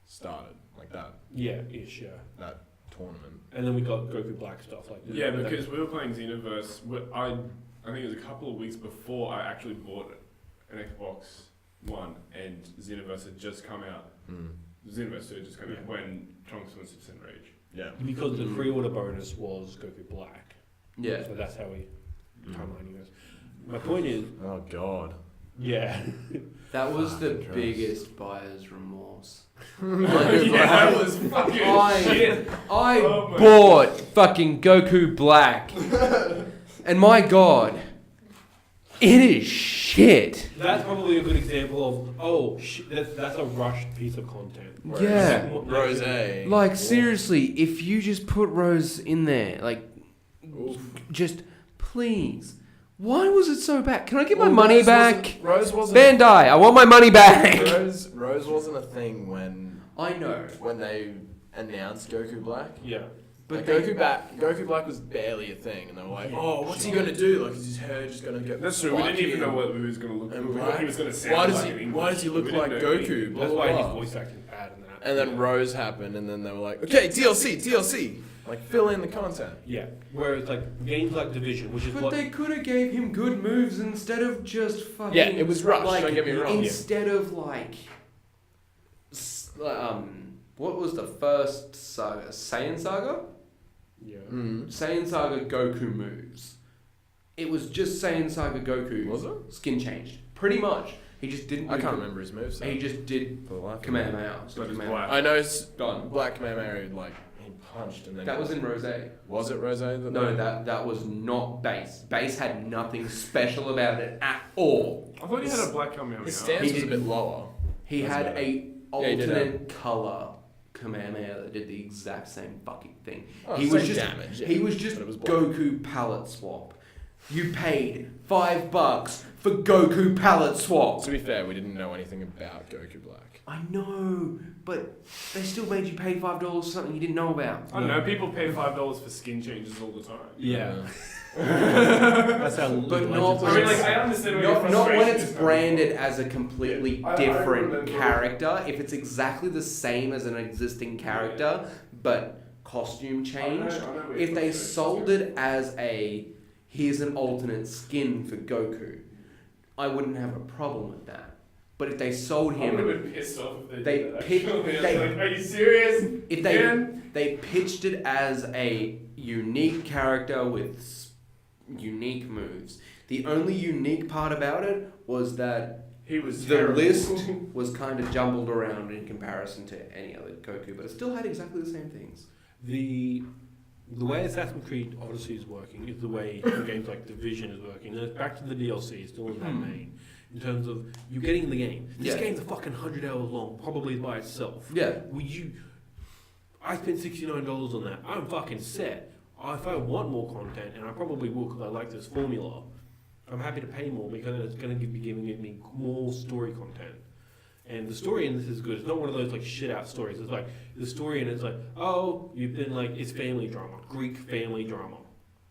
started, like that Yeah-ish, yeah. tournament. And then we got Goku Black stuff like Yeah, because we were playing Xenoverse. I think it was a couple of weeks before I actually bought an Xbox One, and Xenoverse had just come out. Xenoverse 2 had just come out Yeah. when Trunks went Super Saiyan Rage. Yeah. Because the pre-order bonus was Goku Black. Yeah. So that's how we timeline goes. My point is, Oh god. yeah. That was the Fucking biggest buyer's remorse. Yeah, that was fucking shit. I Oh my bought fucking Goku Black, and my god, it is shit. That's probably a good example of, that's a rushed piece of content. Yeah. Rose. Like seriously, if you just put Rose in there, like, just please. Why was it so bad? Can I get my money back? Rose wasn't. Bandai, I want my money back. Rose wasn't a thing when I know, they announced Goku Black. Yeah. But but Goku Black was barely a thing, and they were like, "Oh, what's he gonna do? Like, is his hair just gonna get?" That's true. We didn't even spiky know what he was going to look and like, black? what he was going to sound Why does like he? in English. Why does he look We didn't like know Goku? anything. Blah, That's blah, why his blah. voice acting bad in that. And then Rose happened, and then they were like, "Okay, DLC, like fill in the content." Yeah. Whereas like games like Division, which is but what they could have gave him good moves instead of just fucking. Yeah, it was rushed. Like, Don't get me wrong. Instead of like what was the first saga? Saiyan Saga? Yeah. Saiyan Saga Goku moves. It was just Saiyan Saga Goku. Was it? Skin changed. Pretty much. He just didn't. I can't remember his moves. He just did For the life of me. Kamehameha. So But it's Kamehameha. black. I know Gone. Black Kamehameha, like, he punched and then... That was in Rose. Was it Rose? No, that was not base. Base had nothing special about it at all. I thought he had a black Kamehameha. His stance He was a did- bit lower. He That's had better. a Yeah, he did alternate color Kamehameha that did the exact same fucking thing. Oh, he same was just damage, yeah. he was just But it was black. Goku palette swap. You paid $5 for Goku palette swap. To be fair, we didn't know anything about Goku Black. I know, but they still made you pay $5 for something you didn't know about. I don't know, people pay $5 for skin changes all the time. Yeah. That's how. But Legends not are. I mean, like, I understand where your Not when frustration it's is coming branded as a completely Yeah, I different remember. character. If it's exactly the same as an existing character, but costume from. changed. I know where If your they frustration is sold coming it as a here's an alternate skin for Goku, I wouldn't have a problem with that. But if they sold from. I would him, have been pissed off if they they did that. picked- Actually. I was they- like, are you serious? if they Again? they pitched it as a unique character with unique moves. The only unique part about it was that He was the terrible. list was kind of jumbled around in comparison to any other Goku, but it still had exactly the same things. The way Assassin's Creed Odyssey is working is the way games like Division is working. And it's back to the DLC, still in that vein. In terms of you getting in the game. This Yeah. game's a fucking 100 hours long, probably by itself. Yeah. I spent $69 on that. I'm fucking set. If I want more content, and I probably will because I like this formula, I'm happy to pay more because it's going to be giving me more story content. And the story in this is good. It's not one of those like shit out stories. It's like the story in it's like, oh, you've been like, it's family drama, Greek family drama.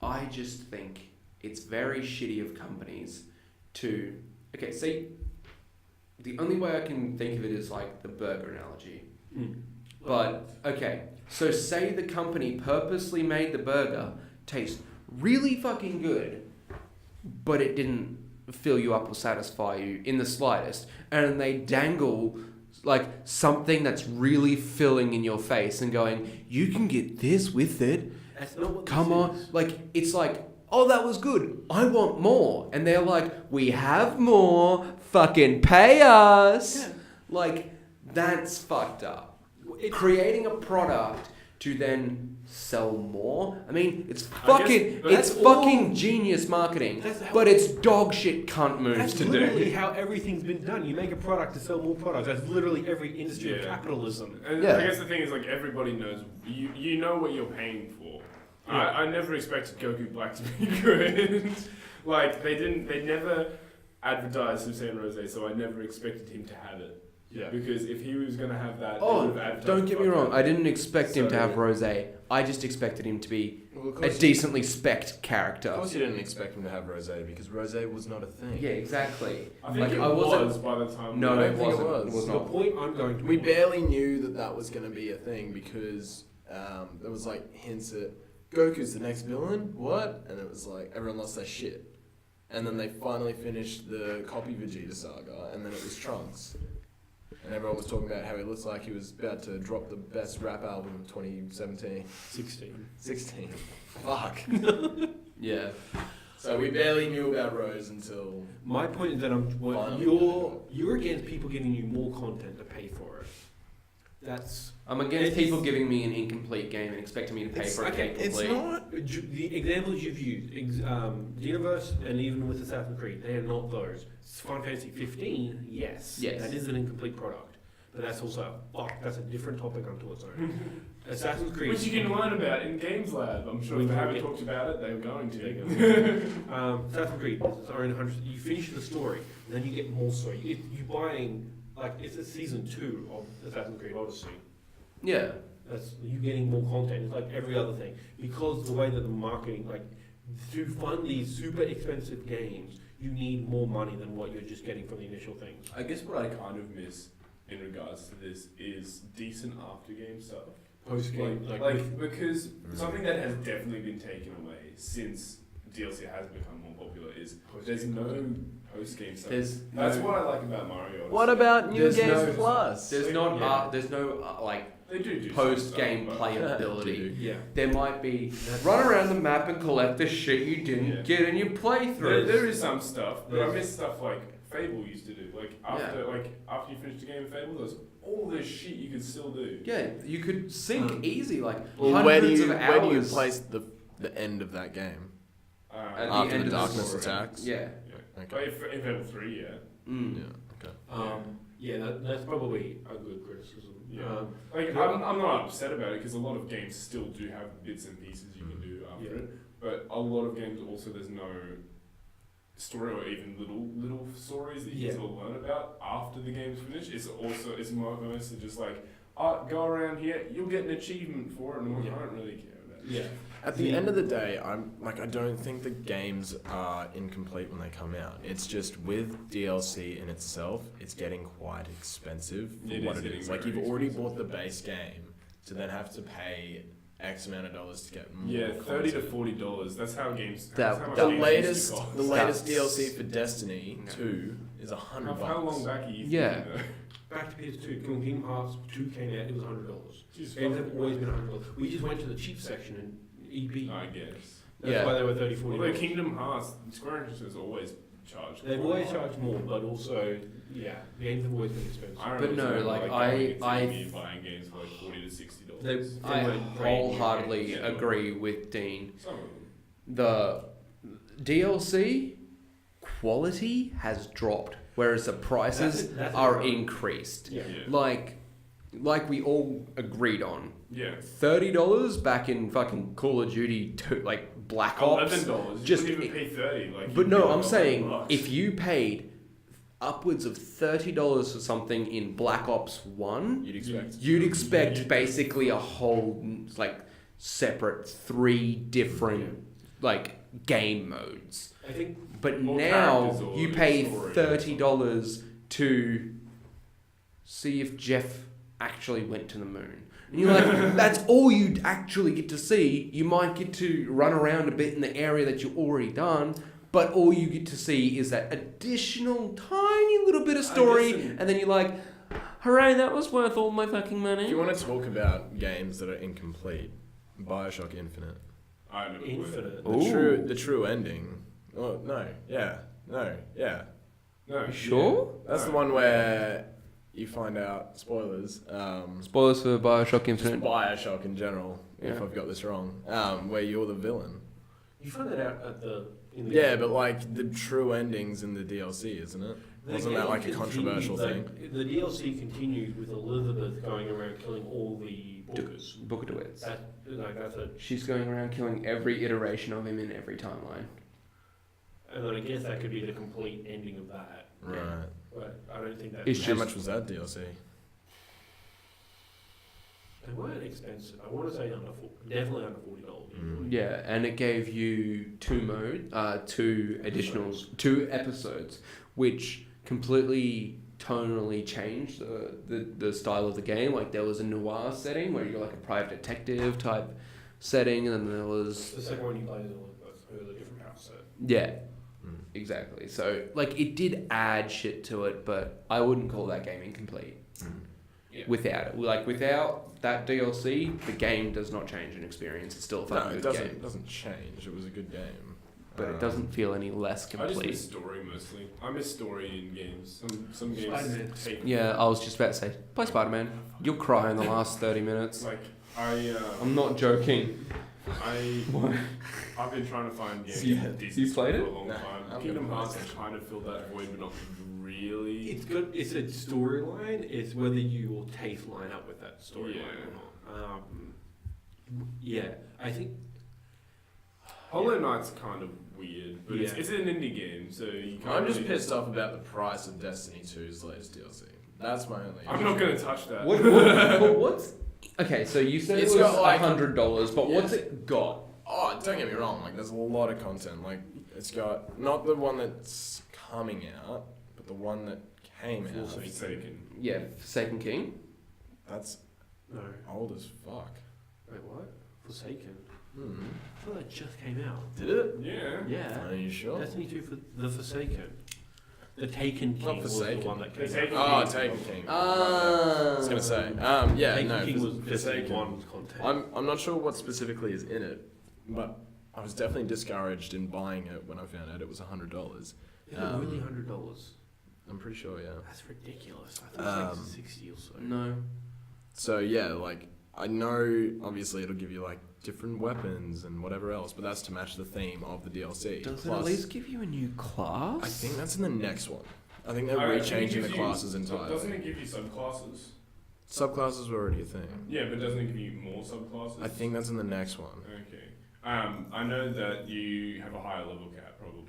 I just think it's very shitty of companies to. Okay, see, the only way I can think of it is like the burger analogy. But, okay, so say the company purposely made the burger taste really fucking good, but it didn't fill you up or satisfy you in the slightest, and they dangle like something that's really filling in your face and going, you can get this with it. That's not what Come this on, is. like it's like, oh, that was good. I want more, and they're like, we have more. Fucking pay us. Yeah. Like that's fucked up. It- Creating a product to then sell more. I mean, it's I fucking, guess- but it's that's all- fucking genius marketing. That's how- But it's dog shit cunt moves That's to literally do. how everything's been done. You make a product to sell more products. That's literally every industry of Yeah. capitalism. And Yeah. I guess the thing is, like, everybody knows, you know what you're paying for. Yeah. I never expected Goku Black to be good. Like, they never advertised Super Saiyan Rose, so I never expected him to have it. Yeah. Because if he was going to have that, they Oh, would have advertised don't get me fuck wrong. it. I didn't expect him to So- have rosé. I just expected him to be Well, of a course, decently spec'd character. of course you didn't expect him to have Rose because Rose was not a thing. Yeah, exactly. I think Like, it I wasn't- was by the time. No, I it don't think it wasn't. was. It was The not. point I'm going to We barely knew that was going to be a thing because there was like hints at Goku's the next villain. What? And it was like everyone lost their shit. And then they finally finished the copy Vegeta saga, and then it was Trunks. And everyone was talking about how he looks like he was about to drop the best rap album of 2017. 16. 16. Fuck. Yeah. So we barely knew about Rose until... My point is that Finally. you're against people giving you more content to pay for it. That's I'm against It's- people giving me an incomplete game and expecting me to pay It's- for it okay, It's incomplete. not... the examples you've used. Xenoverse and even with Assassin's Creed, they are not those. Final Fantasy 15, yes, Yes. that is an incomplete product, but that's also that's a different topic unto its own. Assassin's Creed, Which you can learn about in Games Lab. I'm sure if they We haven't will talked about it, they're going There to. you Assassin's Creed is its own 100. You finish the story, and then you get more story. You're buying like it's a season 2 of Assassin's Creed Odyssey. Yeah. That's you getting more content. It's like every other thing because the way that the marketing, like to fund these super expensive games, you need more money than what you're just getting from the initial things. I guess what I kind of miss in regards to this is decent after game stuff. Post game, Like because something that has definitely been taken away since DLC has become more popular is there's no post-game stuff. That's what I like about Mario Odyssey. What about New There's Game no- Plus? There's not Yeah. there's no like They do post-game some stuff, playability. Yeah. There might be run around the map and collect the shit you didn't Yeah. get in your but playthrough. there is some stuff, but I There's- miss stuff like Fable used to do. Like after you finish the game of Fable, there's all this shit you could still do. Yeah, you could sync easy, like Well, hundreds where of hours. do you place the end of that game? At the After end the of the darkness story. attacks? Yeah. Okay. But if in Fable 3, yeah. Mm. Yeah. Okay. That's probably a good criticism. Yeah. I'm not upset about it because a lot of games still do have bits and pieces you can do after it. But a lot of games also there's no story or even little stories that you can still learn about after the game's finished. It's mostly just like, go around here, you'll get an achievement for it, and I don't really care about it. Yeah. At the end of the day, I don't think the games are incomplete when they come out. It's just with DLC in itself, it's getting quite expensive for what it is. Like you've already bought the base game, to then have to pay X amount of dollars to get more. Yeah, $30 to $40. That's how games. That- that's how much The games latest, used to cost. the latest DLC for Destiny No. 2 is $100. How long back are you? Yeah. thinking, Back to PS2, Kingdom Hearts 2 came out, it was $100. though? Jeez, Games have always been $100. We just went to the cheap section in EB. I guess. That's Yeah. why they were $30, $40. Although Kingdom Hearts, Square Enix has always charged. They've always charged more, but also, games have always been expensive. I But remember no, like, going to I- TV buying games for like $40 to $60. They I weren't brand new wholeheartedly games. Yeah. agree with Dean. Some of them. The DLC quality has dropped, whereas the prices That's are right. increased. Yeah. Like we all agreed on. Yeah. $30 back in fucking Call of Duty 2, like Black Ops. $11. You Just- wouldn't even pay $30. Like, But you'd no, be like, I'm saying $11. if you paid upwards of $30 for something in Black Ops 1, You'd expect. you'd expect basically a whole like separate 3 different like game modes. I think But More now characters or you pay story or $30 to see if Jeff actually went to the moon. And you're like, that's all you actually get to see. You might get to run around a bit in the area that you've already done, but all you get to see is that additional tiny little bit of story, and then you're like, hooray, that was worth all my fucking If money. you want to talk about games that are incomplete, BioShock Infinite. I never would. Infinite. Ooh. The true ending. Oh no, yeah. No. Sure? That's the one where you find out, spoilers, Spoilers for Bioshock just Infinite. BioShock in general, if Yeah. I've got this wrong, where you're the villain. You find that out at in the Yeah, game. but like the true ending's in the DLC, isn't it? Wasn't that game like a continues, controversial thing? The DLC continues with Elizabeth going around killing all the bookers. Booker DeWitt's. That's a, She's going around killing every iteration of him in every timeline. and then I guess that could be the complete ending of that. Right. But I don't think that. It's How just- much was that DLC? They weren't expensive. I want to say definitely under $40. Mm. Yeah, and it gave you 2 episodes, which completely tonally changed the style of the game. Like there was a noir setting where you're like a private detective type setting, and then there was The second one you played is a different house set. yeah, Mm. exactly. So like it did add shit to it, but I wouldn't call that game incomplete. Yeah. Without it, like without that DLC, the game does not change in experience. It's still a No, fucking it good doesn't. game, It doesn't change. It was a good game, but it doesn't feel any less I just complete. miss story mostly. I miss story in games. Some games Spider-Man. take. Yeah, I was just about to say, play Spider-Man. You'll cry in the last 30 minutes. Like I'm not joking. I've been trying to find games You- with Disney you played for it? a long No, time. I'm Kingdom gonna Hearts play has it. kind of filled that void, but not really. It's good. It's a storyline. It's whether your taste line up with that storyline Yeah. or not. Yeah, I think. Hollow Knight's kind of weird, but Yeah. it's an indie game, so you can't. I'm just really- pissed off about the price of Destiny 2's latest DLC. That's my only. I'm not going to touch that. But what's... Okay, so you said It's it was got, like- $100, but Yeah. what's it got? Oh, don't get me wrong. Like, there's a lot of content. Like, it's got not the one that's coming out, but the one that came out. Forsaken. Yeah, Forsaken King. That's No. old as fuck. Wait, what? Forsaken. I thought it just came out. Did it? Yeah. Yeah. Are you sure? Destiny 2 for The Forsaken. The Taken King Not was Forsaken. the one that came The Taken out. Oh, Taken King. Ah. I was gonna say. Yeah, Taken no. King was Destiny Forsaken. 1 content. I'm not sure what specifically is in it, but I was definitely discouraged in buying it when I found out it was $100. Is it really $100? I'm pretty sure, yeah. That's ridiculous. I thought it was like 60 or so. No. So yeah, like I know obviously it'll give you like different weapons and whatever else, but that's to match the theme of the DLC. Does it Plus, at least give you a new class? I think that's in the next one. I think they're I think it rechanging the gives you- classes Doesn't entirely. it give you subclasses? Subclasses were already a thing. Yeah, but doesn't it give you more subclasses? I think that's in the next one. Okay. I know that you have a higher level cap, probably.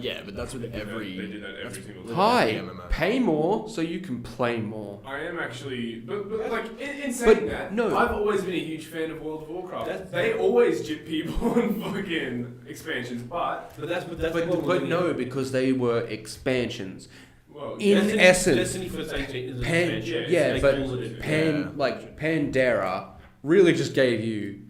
Yeah, but that's with They do that- every. They do that every that's single with time. Hi, every MMO. pay more so you can play more. I am actually, but like in saying But that, no. I've always been a huge fan of World of Warcraft. That's- They always jip people on fucking expansions, but But no, because they were expansions. well, In essence, Destiny Forsaken is an Pan, expansion. yeah, They but call it an Pandera really just gave you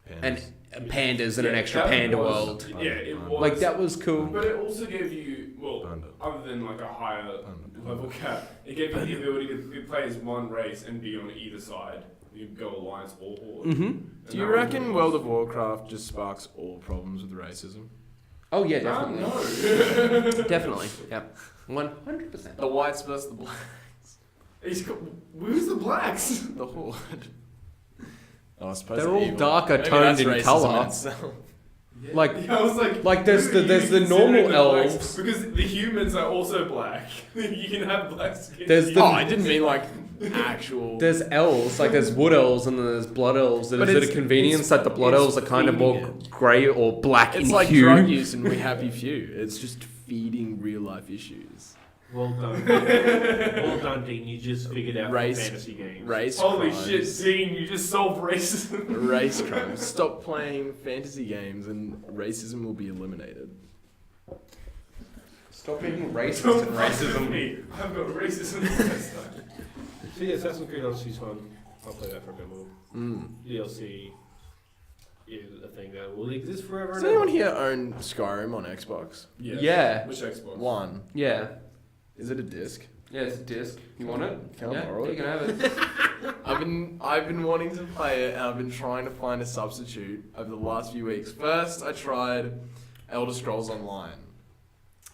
Pandas. pandas and an Yeah, extra that panda was- world. Yeah, it was. Like that was cool. But it also gave you, well, Panda. other than like a higher Panda. level cap, it gave you the ability to play as one race and be on either side. You could go Alliance or Horde. Mm-hmm. And Do you that was reckon really World awesome. of Warcraft just sparks all problems with racism? Oh yeah, definitely. No. Definitely. Yep. 100%. The whites versus the blacks. He's got, who's the blacks? The Horde. Oh, I suppose They're they're all evil. darker Maybe toned that's in racism colour. itself. Like, Yeah, I was like there's who the are you there's the normal considering the blacks? elves. Because the humans are also black. You can have black skin. There's You the- Oh, can- I didn't mean like actual. There's elves, like there's wood elves and then there's blood elves. But There's a bit of it's- convenience it's- that the blood it's elves are kind of more feeding it. grey or black It's in like hue. drug use and We Happy Few. It's just feeding real life issues. Well done. Well done, Dean. You just figured out Race- fantasy games. Race Holy crimes. shit, Dean! You just solved racism. Race crimes. Stop playing fantasy games and racism will be eliminated. Stop being racist Don't and fuck with racism. me. I've got racism. So yeah, Assassin's Creed Odyssey's fun. I'll play that for a bit more. DLC is a thing that will exist forever. Does and anyone ever. here own Skyrim on Xbox? Yes. Yeah. Which Xbox? One. Yeah. Is it a disc? Yeah, it's a disc. You want it? Can I Yeah, borrow you it? can have it. I've been wanting to play it and I've been trying to find a substitute over the last few weeks. First I tried Elder Scrolls Online,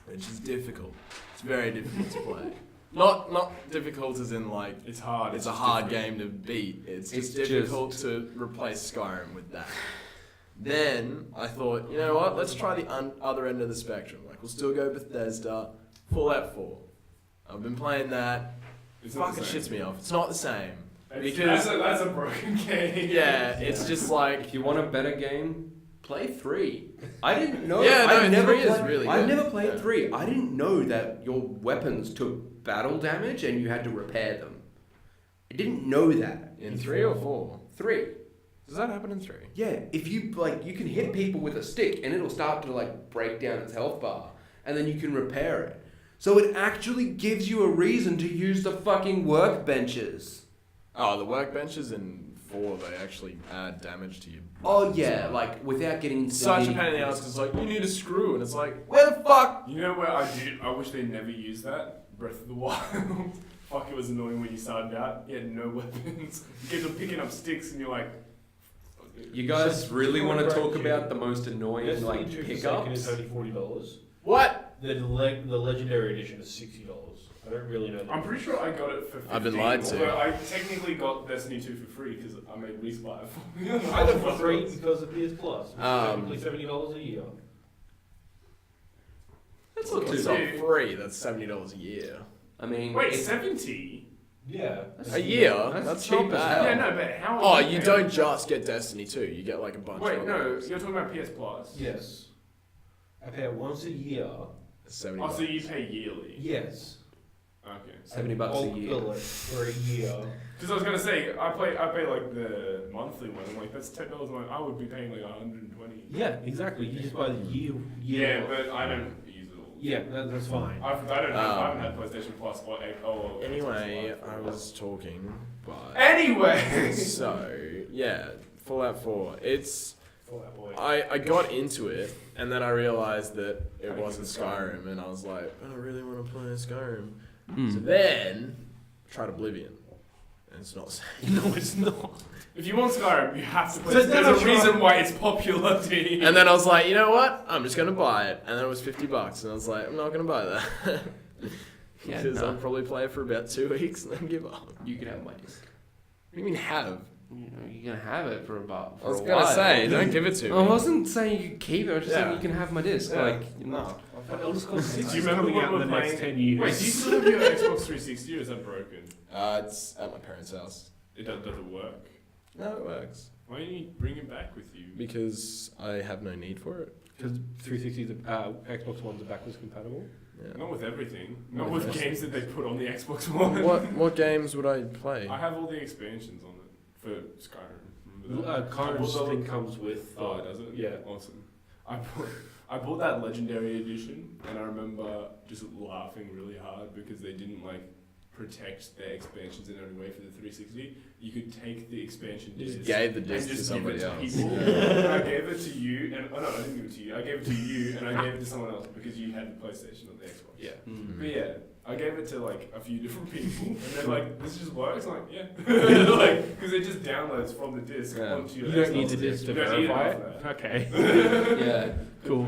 which is difficult. It's very difficult to play. Not difficult as in like It's hard. it's a just hard different. game to beat. It's It's just difficult to replace Skyrim with that. Then I thought, you know what? Let's try the other end of the spectrum. Like we'll still go Bethesda, Fallout 4. I've been playing that. It's not Fucking the same. shits me off. It's not the same. That's a broken game. Yeah, it's just like If you want a better game, play 3. I didn't know. Yeah, no, I never 3 is played, really I good. never played Yeah. 3. I didn't know that your weapons took battle damage and you had to repair them. I didn't know that. in 3 or 4. 3. Does that happen in 3? Yeah, if you you can hit people with a stick and it'll start to break down its health bar, and then you can repair it. So it actually gives you a reason to use the fucking workbenches. Oh, the workbenches in 4 they actually add damage to you. Oh yeah, without getting It's such a the- pain in the ass because like you need a screw and it's like where the fuck? You know where I wish they never used that? Breath of the Wild. Fuck, it was annoying when you started out. You had no weapons. You kept on picking up sticks and you're like... You guys really want to Just talk correct about you. the most annoying Destiny 2 Forsaken is pickups? only $40. What? The legendary edition is $60. I don't really know. I'm pretty sure I got it for 15. I've been lied to. Although I technically got Destiny 2 for free because I made Reese buy it for me. I got it for free because of PS Plus. Which is technically $70 a year. That's not too It's bad. not free. That's $70 a year. I mean, Wait, it's- 70? Yeah. A year? That's That's cheap not as bad. Yeah, no, but how... Oh, you don't just get Destiny 2. You get like a bunch. Wait, of no, other ones. you're talking about PS Plus. Yes. I pay it once a year. $70. Oh, so you pay yearly? Yes. Okay. $70 a year. I'll bill it for a year. Because I was gonna say, I pay like the monthly one. I'm like, that's $10 a month. I would be paying like 120. Yeah, exactly. You just buy the year. Yeah, but I don't use it all. Yeah, that's fine. I haven't had PlayStation Plus or Xbox Anyway, Live I for- was talking, but Anyway. so yeah, Fallout 4. It's Fallout Boy. I got into it, and then I realized that it wasn't Skyrim, and I was like, I don't really want to play Skyrim. So then, I tried Oblivion, and it's not the same. No, it's not. If you want Skyrim, you have to play. So There's then a I reason tried- why it's popular, dude. And then I was like, you know what? I'm just gonna buy it, and then it was $50, and I was like, I'm not gonna buy that. Yeah, Because no. I'll probably play it for about 2 weeks and then give up. You can have my disc. What do you mean have? You know, you can have it for about. I was gonna say, don't give it to me. I wasn't saying you can keep it. I was just saying Yeah. you can have my disc. Yeah. Like, you know. But Elder Scrolls 6 Do you is remember coming when out we in the were next playing- 10 years. Wait, do you still have your Xbox 360 or is that broken? It's at my parents' house. It doesn't work. No, it works. Why don't you bring it back with you? Because I have no need for it. Because 360, Xbox Ones are backwards compatible. Yeah. Not with everything. Not Not with with games that they put on the Xbox One. What games would I play? I have all the expansions on it for Skyrim. Remember that? Kyron's I bought the- thing comes with. Oh, does it? Yeah. Awesome. I bought that Legendary Edition, and I remember just laughing really hard because they didn't protect their expansions in any way for the 360. You could take the expansion You just disc gave the and disc to just give it somebody to else. people. Yeah. And I gave it to you, and no, I didn't give it to you. I gave it to you, and I gave it to someone else because you had the PlayStation on the Xbox. Yeah. Mm. But yeah, I gave it to a few different people, and they're like, "This just works." I'm like, yeah, because it just downloads from the disc Yeah. onto your. You don't Xbox need the disc to You don't need it verify after that. it. Okay. Yeah. Cool.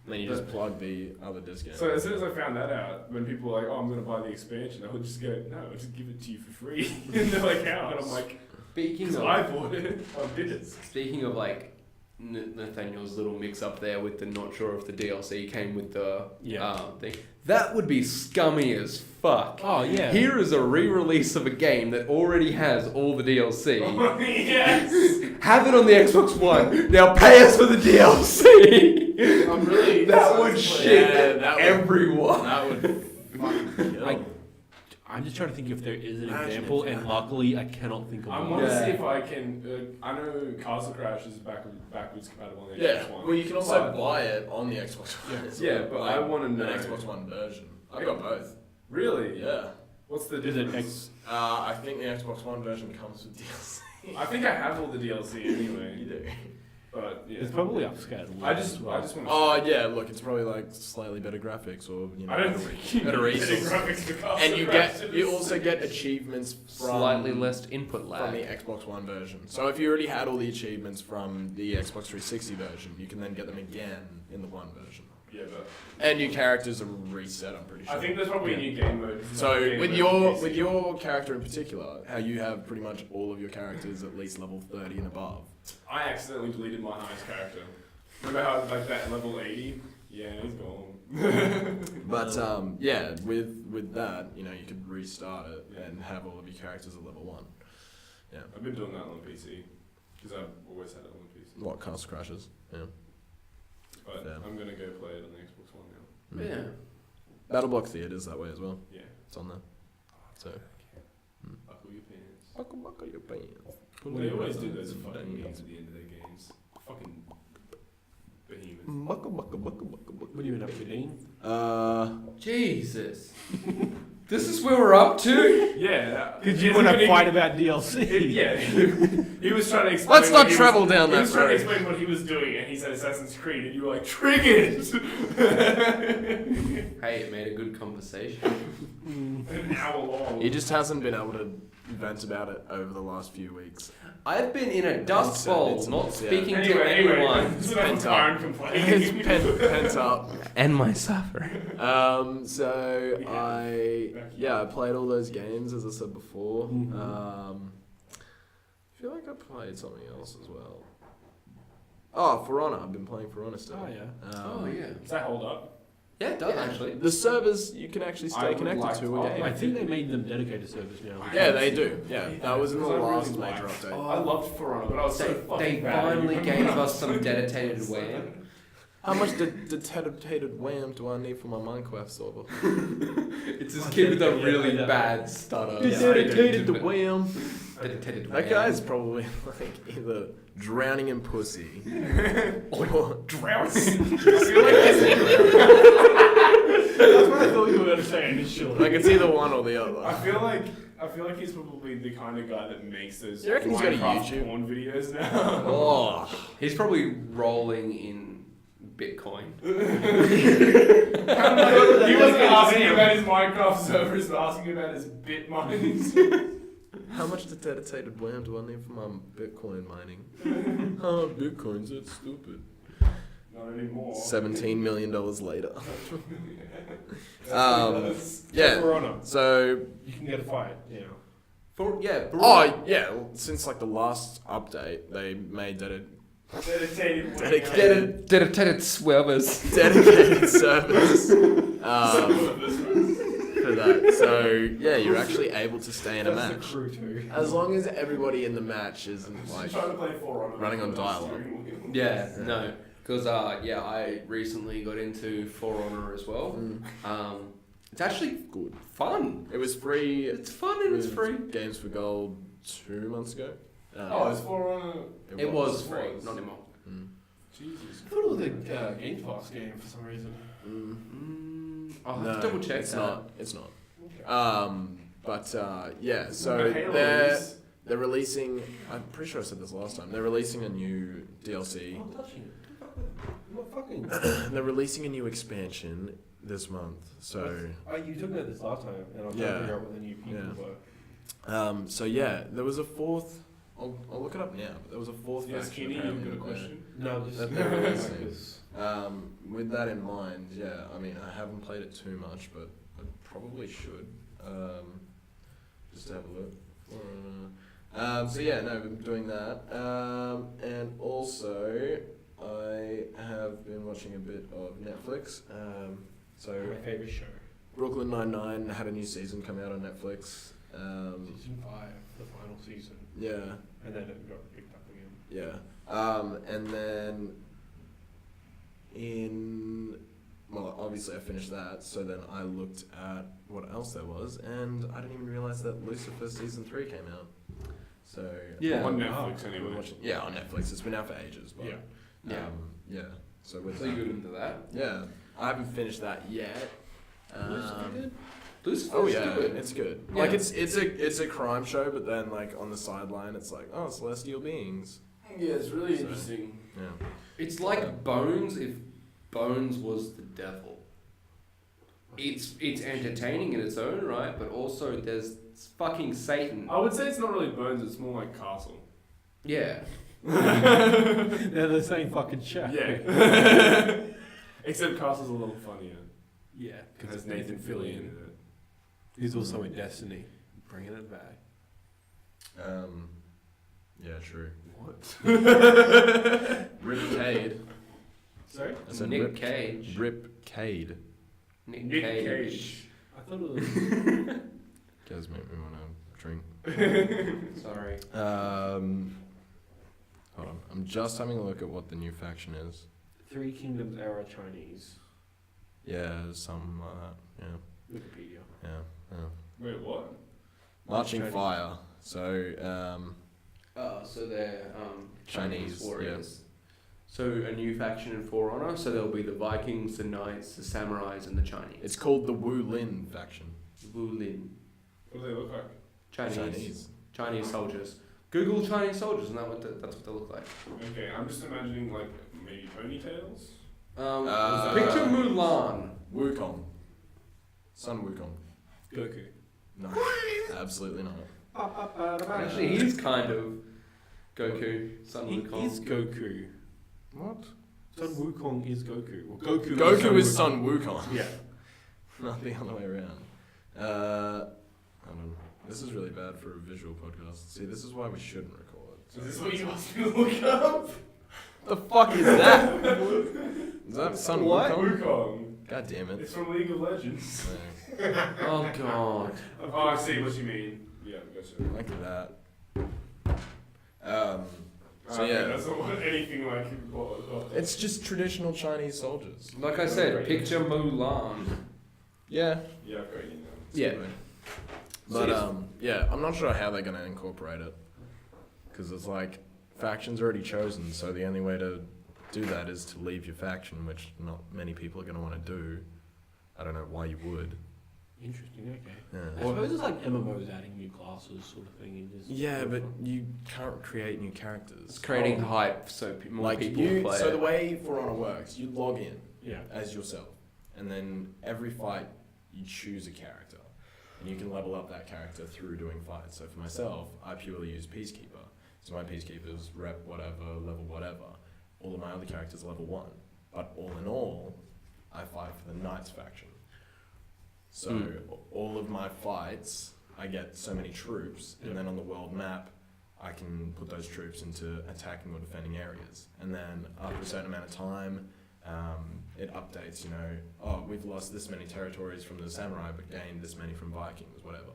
Then you just plug the other disc in. So as soon as I found that out, when people were like, "Oh, I'm going to buy the expansion," I would just go, "No, I'll just give it to you for free." And they're like, "How?" And I'm like, Speaking "Because of, I bought it on disc." speaking of Nathaniel's little mix up there with the not sure if the DLC came with the thing. That would be scummy as fuck. Oh, yeah. Here is a re-release of a game that already has all the DLC. Yes. Have it on the Xbox One. Now pay us for the DLC. I'm really. That would shit Yeah, that would- everyone. That would fucking kill. I'm just trying to think if there is an Imagine example, if and that- luckily I cannot think of I one. want to Yeah. see if I can. I know Castle Crash is backwards compatible on the Yeah, Xbox One. well, you can also But- buy it on the Xbox One. as Yeah, well, but like I wanna know- an Xbox One version. I got both. Really? Yeah. What's the Is it difference? I think the Xbox One version comes with DLC. I think I have all the DLC anyway. You do. But yeah. It's probably upscaled. a I lot just as well. want to. Oh yeah, look, it's probably slightly better graphics or I don't think you better need resources. graphics for Castle And you Crash. also get achievements from Slightly less input from lag. the Xbox One version. So if you already had all the achievements from the Xbox 360 version, you can then get them again in the One version. Yeah, but And your characters are reset, I'm pretty sure. I think there's probably a new game mode. So Game with mode your for with PC. your character in particular, how you have pretty much all of your characters at least level 30 and above. I accidentally deleted my highest character. Remember how that level 80? Yeah, he's gone. But yeah, with that, you could restart it and have all of your characters at level 1. I've been doing that on PC because I've always had it on PC. What Castle Crashes? Yeah. But Yeah. I'm gonna go play it on the Xbox One now. Yeah. Battleblock Theatre's that way as well. Yeah. It's on there. So Buckle your pants. buckle your pants. Well, they always do those fucking games at the end of their games. Fucking behemoth. Buckle. What do you end up with, Dean? Jesus. This is where we're up to? Yeah. Because you want to fight about DLC. Yeah. He was trying to explain. Let's not what he travel was, down He that was trying to road. explain what he was doing, and he said Assassin's Creed, and you were like, triggered! Hey, it made a good conversation. An hour long. He just hasn't been able to vent about it over the last few weeks. I've been in a dust bowl, It's- not yeah. speaking to Anyway, anyone. it's enough Pent of up. Kyron It's complaining. pent up. And my suffering. So I played all those games as I said before. Mhm. I feel like I played something else as well. Oh, For Honor. I've been playing For Honor still. Oh, yeah. Oh, yeah. Does that hold up? Yeah, it does actually. The servers you can actually I stay would connected like to to- a game. I think they made them dedicated servers now. Yeah, they do. Yeah, that was in the Because I last really major liked- update. I loved For Honor, but I was so They fucking bad. finally You gave remember? us some dedicated wham. How much dedicated wham do I need for my Minecraft server? It's this kid with a really bad stutter. Yeah, dedicated to wham. Dedicated That wham. guy's probably either drowning in pussy or Drowning. That's what I thought you were going to say initially. like it's either one or the other. I feel like I feel like he's probably the kind of guy that makes those You reckon he's got a Minecraft YouTube? porn videos now. Oh, He's probably rolling in Bitcoin. He wasn't asking about his Minecraft servers, but asking about his bit mines. how much dedicated wham do I need for my Bitcoin mining? Oh, Bitcoin's that's stupid. Not anymore. $17 million later. Yeah. Yeah. So, You can get a fight. Yeah. oh yeah, well, since like the last update, they made Dedicated. Dedicated swervers. dedicated servers for that. So yeah, you're actually able to stay in a That's the match crew too. as long as everybody in the match isn't like. Trying to play For Honor. running on dial-up. Yeah, no. Because, I recently got into For Honor as well. It's actually Good. fun. It was free. It's fun and it's with free. Games for Gold 2 months ago. Oh, it's For Honor. It was It free, was. not anymore. Jesus. I thought it was a Game Pass game for some reason. I'll have to double check It's that. not. It's not. Okay. Yeah. So But Halo is. they're releasing. I'm pretty sure I said this last time. They're releasing a new DLC. I'm touching it. I'm not fucking. They're releasing a new expansion this month. So You talked about this last time, and I was trying Yeah. to figure out what the new people Yeah. were. so yeah, there was a fourth. I'll look it up now. But there was a fourth Yes, faction. Keena, you've got a apparently, question? No, just That they're releasing. because With that in mind, yeah, I mean, I haven't played it too much, but I probably should. Just to have a look. So yeah, no, I've been doing that. And also, I have been watching a bit of Netflix. So my favorite show, Brooklyn Nine-Nine had a new season come out on Netflix. season 5, the final season, Yeah, and then it got picked up again. yeah. And then well, obviously I finished that, so then I looked at what else there was, and I didn't even realize that Lucifer season 3 came out. So Yeah. On Oh, Netflix, I've been anyway. watching, yeah, on Netflix. It's been out for ages, but Yeah. Yeah. yeah. So with So that, you're into that? yeah, I haven't finished that yet. Lucifer's Oh yeah, good. it's good. Yeah. Like it's a crime show, but then like on the sideline, it's like, oh, celestial beings. Yeah, it's really So- interesting. Yeah. It's like Bones if Bones was the devil. It's entertaining in its own right, but also there's fucking Satan. I would say it's not really Bones, it's more like Castle. Yeah. They're the same fucking show. Yeah. Except Castle's a little funnier. Yeah, It has Nathan Fillion in it. He's also in Destiny, bringing it back. Yeah, true. What? Rip Cade. Sorry? I said Nick Rip, Cage. Rip Cade. Nick Nick Cage. Cage. I thought it was. Does make me want to drink. Sorry. Hold on. I'm just having a look at what the new faction is. Three Kingdoms era Chinese. Yeah, something like that. Yeah. Wikipedia. Yeah. Wait, what? Marching Chinese. Fire. So, So they're Chinese, warriors. So a new faction in For Honor. So there'll be the Vikings, the Knights, the Samurais, and the Chinese. it's called the Wu Lin faction. Wu Lin. What do they look like? Chinese soldiers. Google Chinese soldiers, and that's what they look like. Okay, I'm just imagining like maybe ponytails. Picture Mulan. Wukong. Sun Wukong. Goku. No, absolutely not. Actually, he's kind of Goku. Sun He Wukong. is Goku. What? Sun Wukong is Goku. Well, Goku. Goku is Sun Wukong. Yeah. Not the other way around. Hold on. This is really bad for a visual podcast. See, this is why we shouldn't record. Is this what you asked me to look up? The fuck is that? Is that Sun What? Wukong? Wukong. God damn it. It's from League of Legends. Oh god. Oh, I see what you mean. Yeah, gotcha. Like that. So Okay, yeah, that's not anything like what. it's just traditional Chinese soldiers. Like I said, picture Mulan. Yeah. Yeah, I've got you now. Yeah. But yeah, I'm not sure how they're gonna incorporate it, because it's like factions already chosen, so the only way to do that is to leave your faction, which not many people are gonna want to do. I don't know why you would. Interesting. Okay. Yeah. I suppose it's like MMOs adding new classes, sort of thing. And just Yeah, but you can't create new characters. It's creating hype so more like people you. play So it. the way For Honor works, you log in Yeah. as yourself, and then every fight you choose a character, and you can level up that character through doing fights. So for myself, I purely use Peacekeeper. So my Peacekeeper's rep whatever, level whatever. All of my other characters are level 1. But all in all, I fight for the Knights faction. So all of my fights, I get so many troops, and then on the world map, I can put those troops into attacking or defending areas. And then after a certain amount of time, it updates, you know, oh, we've lost this many territories from the samurai, but gained this many from Vikings, whatever.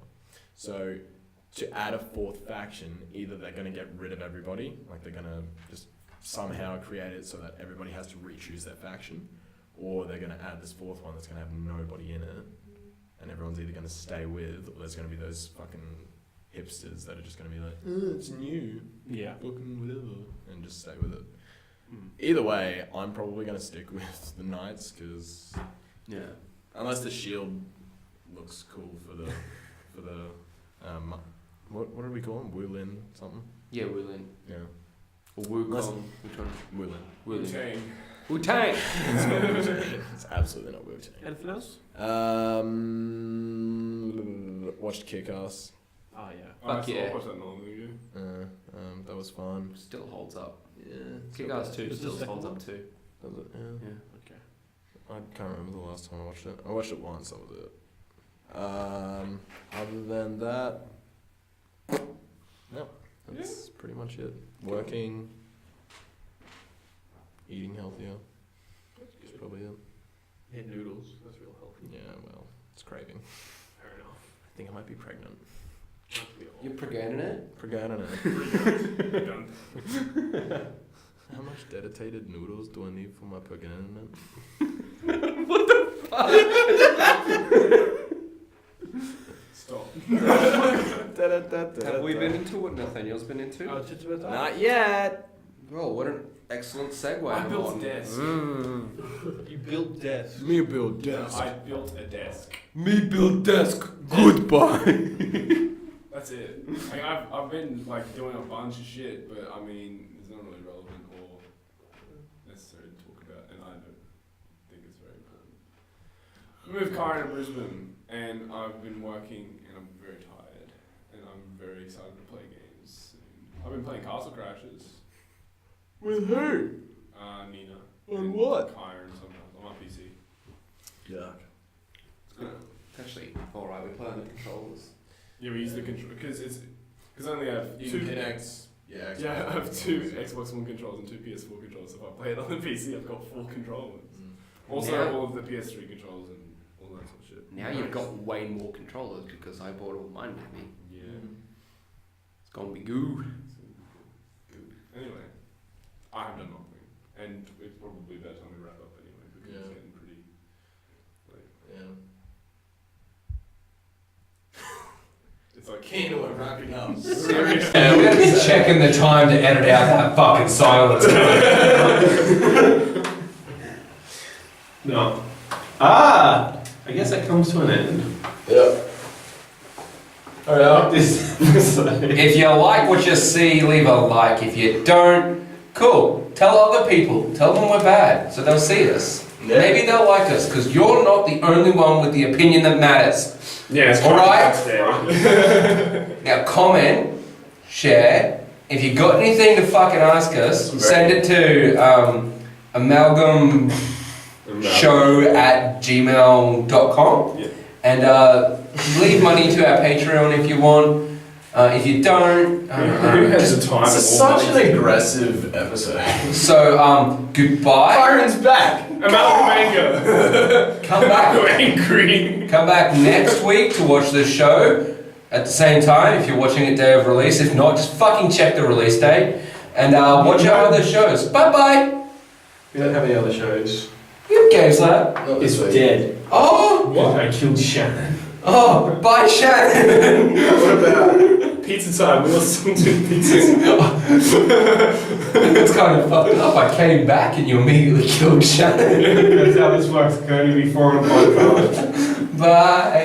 So to add a 4th faction, either they're going to get rid of everybody, like they're going to just somehow create it so that everybody has to re-choose their faction, or they're going to add this 4th one that's going to have nobody in it, and everyone's either going to stay with, or there's going to be those fucking hipsters that are just going to be like, oh, it's new, Yeah. fucking whatever, and just stay with it. Either way, I'm probably going to stick with the Knights, because Yeah. unless the shield looks cool for the what do we call them? Wulin something? Yeah, Wulin. Yeah. Or Wukong. Unless- Which one? Wulin. Wulin. Wu-Tang. Wu-Tang! It's not Wu-Tang. It's absolutely not Wu-Tang. Anything else? Watched Kick-Ass. Oh yeah. Fuck yeah. I watched that not long ago. That was fun. Still holds up. Yeah. Kick-Ass 2 Is still the holds second up too. Does it? Yeah. Yeah. Okay. I can't remember the last time I watched it. I watched it once, that was it. Other than that, no, that's pretty much it. Working, eating healthier. That's probably it. Yeah, noodles. That's real healthy. Yeah, well, it's craving. Fair enough. I think I might be pregnant. You're pregnant it? Pregnant. Done. How much dedicated noodles do I need for my pregnant? Stop. Have we been into what Nathaniel's been into? Just about that. Not yet. Oh, what an excellent segue. I built a on. desk. You built death. Me build desk. I built a desk. Me build desk. Goodbye. That's it. Like, I've been like doing a bunch of shit, but I mean, it's not really relevant or necessary to talk about, and I don't think it's very important. I moved Kyron to Brisbane, and I've been working, and I'm very tired, and I'm very excited to play games soon. I've been playing Castle Crashers. With who? Nina. On and what? Kyron sometimes on my PC. Yuck. It's good. It's actually alright, we play on the controllers. Yeah, we use the control because I only have two. connect. Yeah. Yeah, I have 2 Xbox One controllers and 2 PS4 controllers. If I play it on the PC, I've got 4 controllers. Also, Now- all of the PS3 controls and all that sort of shit. Now you've got way more controllers because I bought all mine with me. Yeah. It's gonna be good. Good. Anyway, I have done nothing, and it's probably about time we wrap up anyway because it's Yeah. getting pretty late. Yeah. It's like Keena, we're wrapping up. Yeah, we're gonna be checking the time to edit out that fucking silence. No. I guess that comes to an end. Yeah. Alright. If you like what you see, leave a like. If you don't, cool. Tell other people. Tell them we're bad, so they'll see us. Yeah. Maybe they'll like us, because you're not the only one with the opinion that matters. yeah, it's Alright? Now comment, share. If you got anything to fucking ask us, send it to Amalgam show@gmail.com Yeah. and leave money to our Patreon if you want. If you don't, has the time? This is such an aggressive episode. so goodbye. Kyron's back. Amalgam Come back. angry. Come back next week to watch the show at the same time if you're watching it day of release. If not, just fucking check the release date and watch our other shows. Bye bye. We don't have any other shows. You have games lab. It's dead. Oh, I killed Shannon. oh, bye Shannon. What about pizza time? We also do pizza. It's kind of fucked up. I came back and you immediately killed Shannon. That's how this works. Going to be foreign podcast. Bye.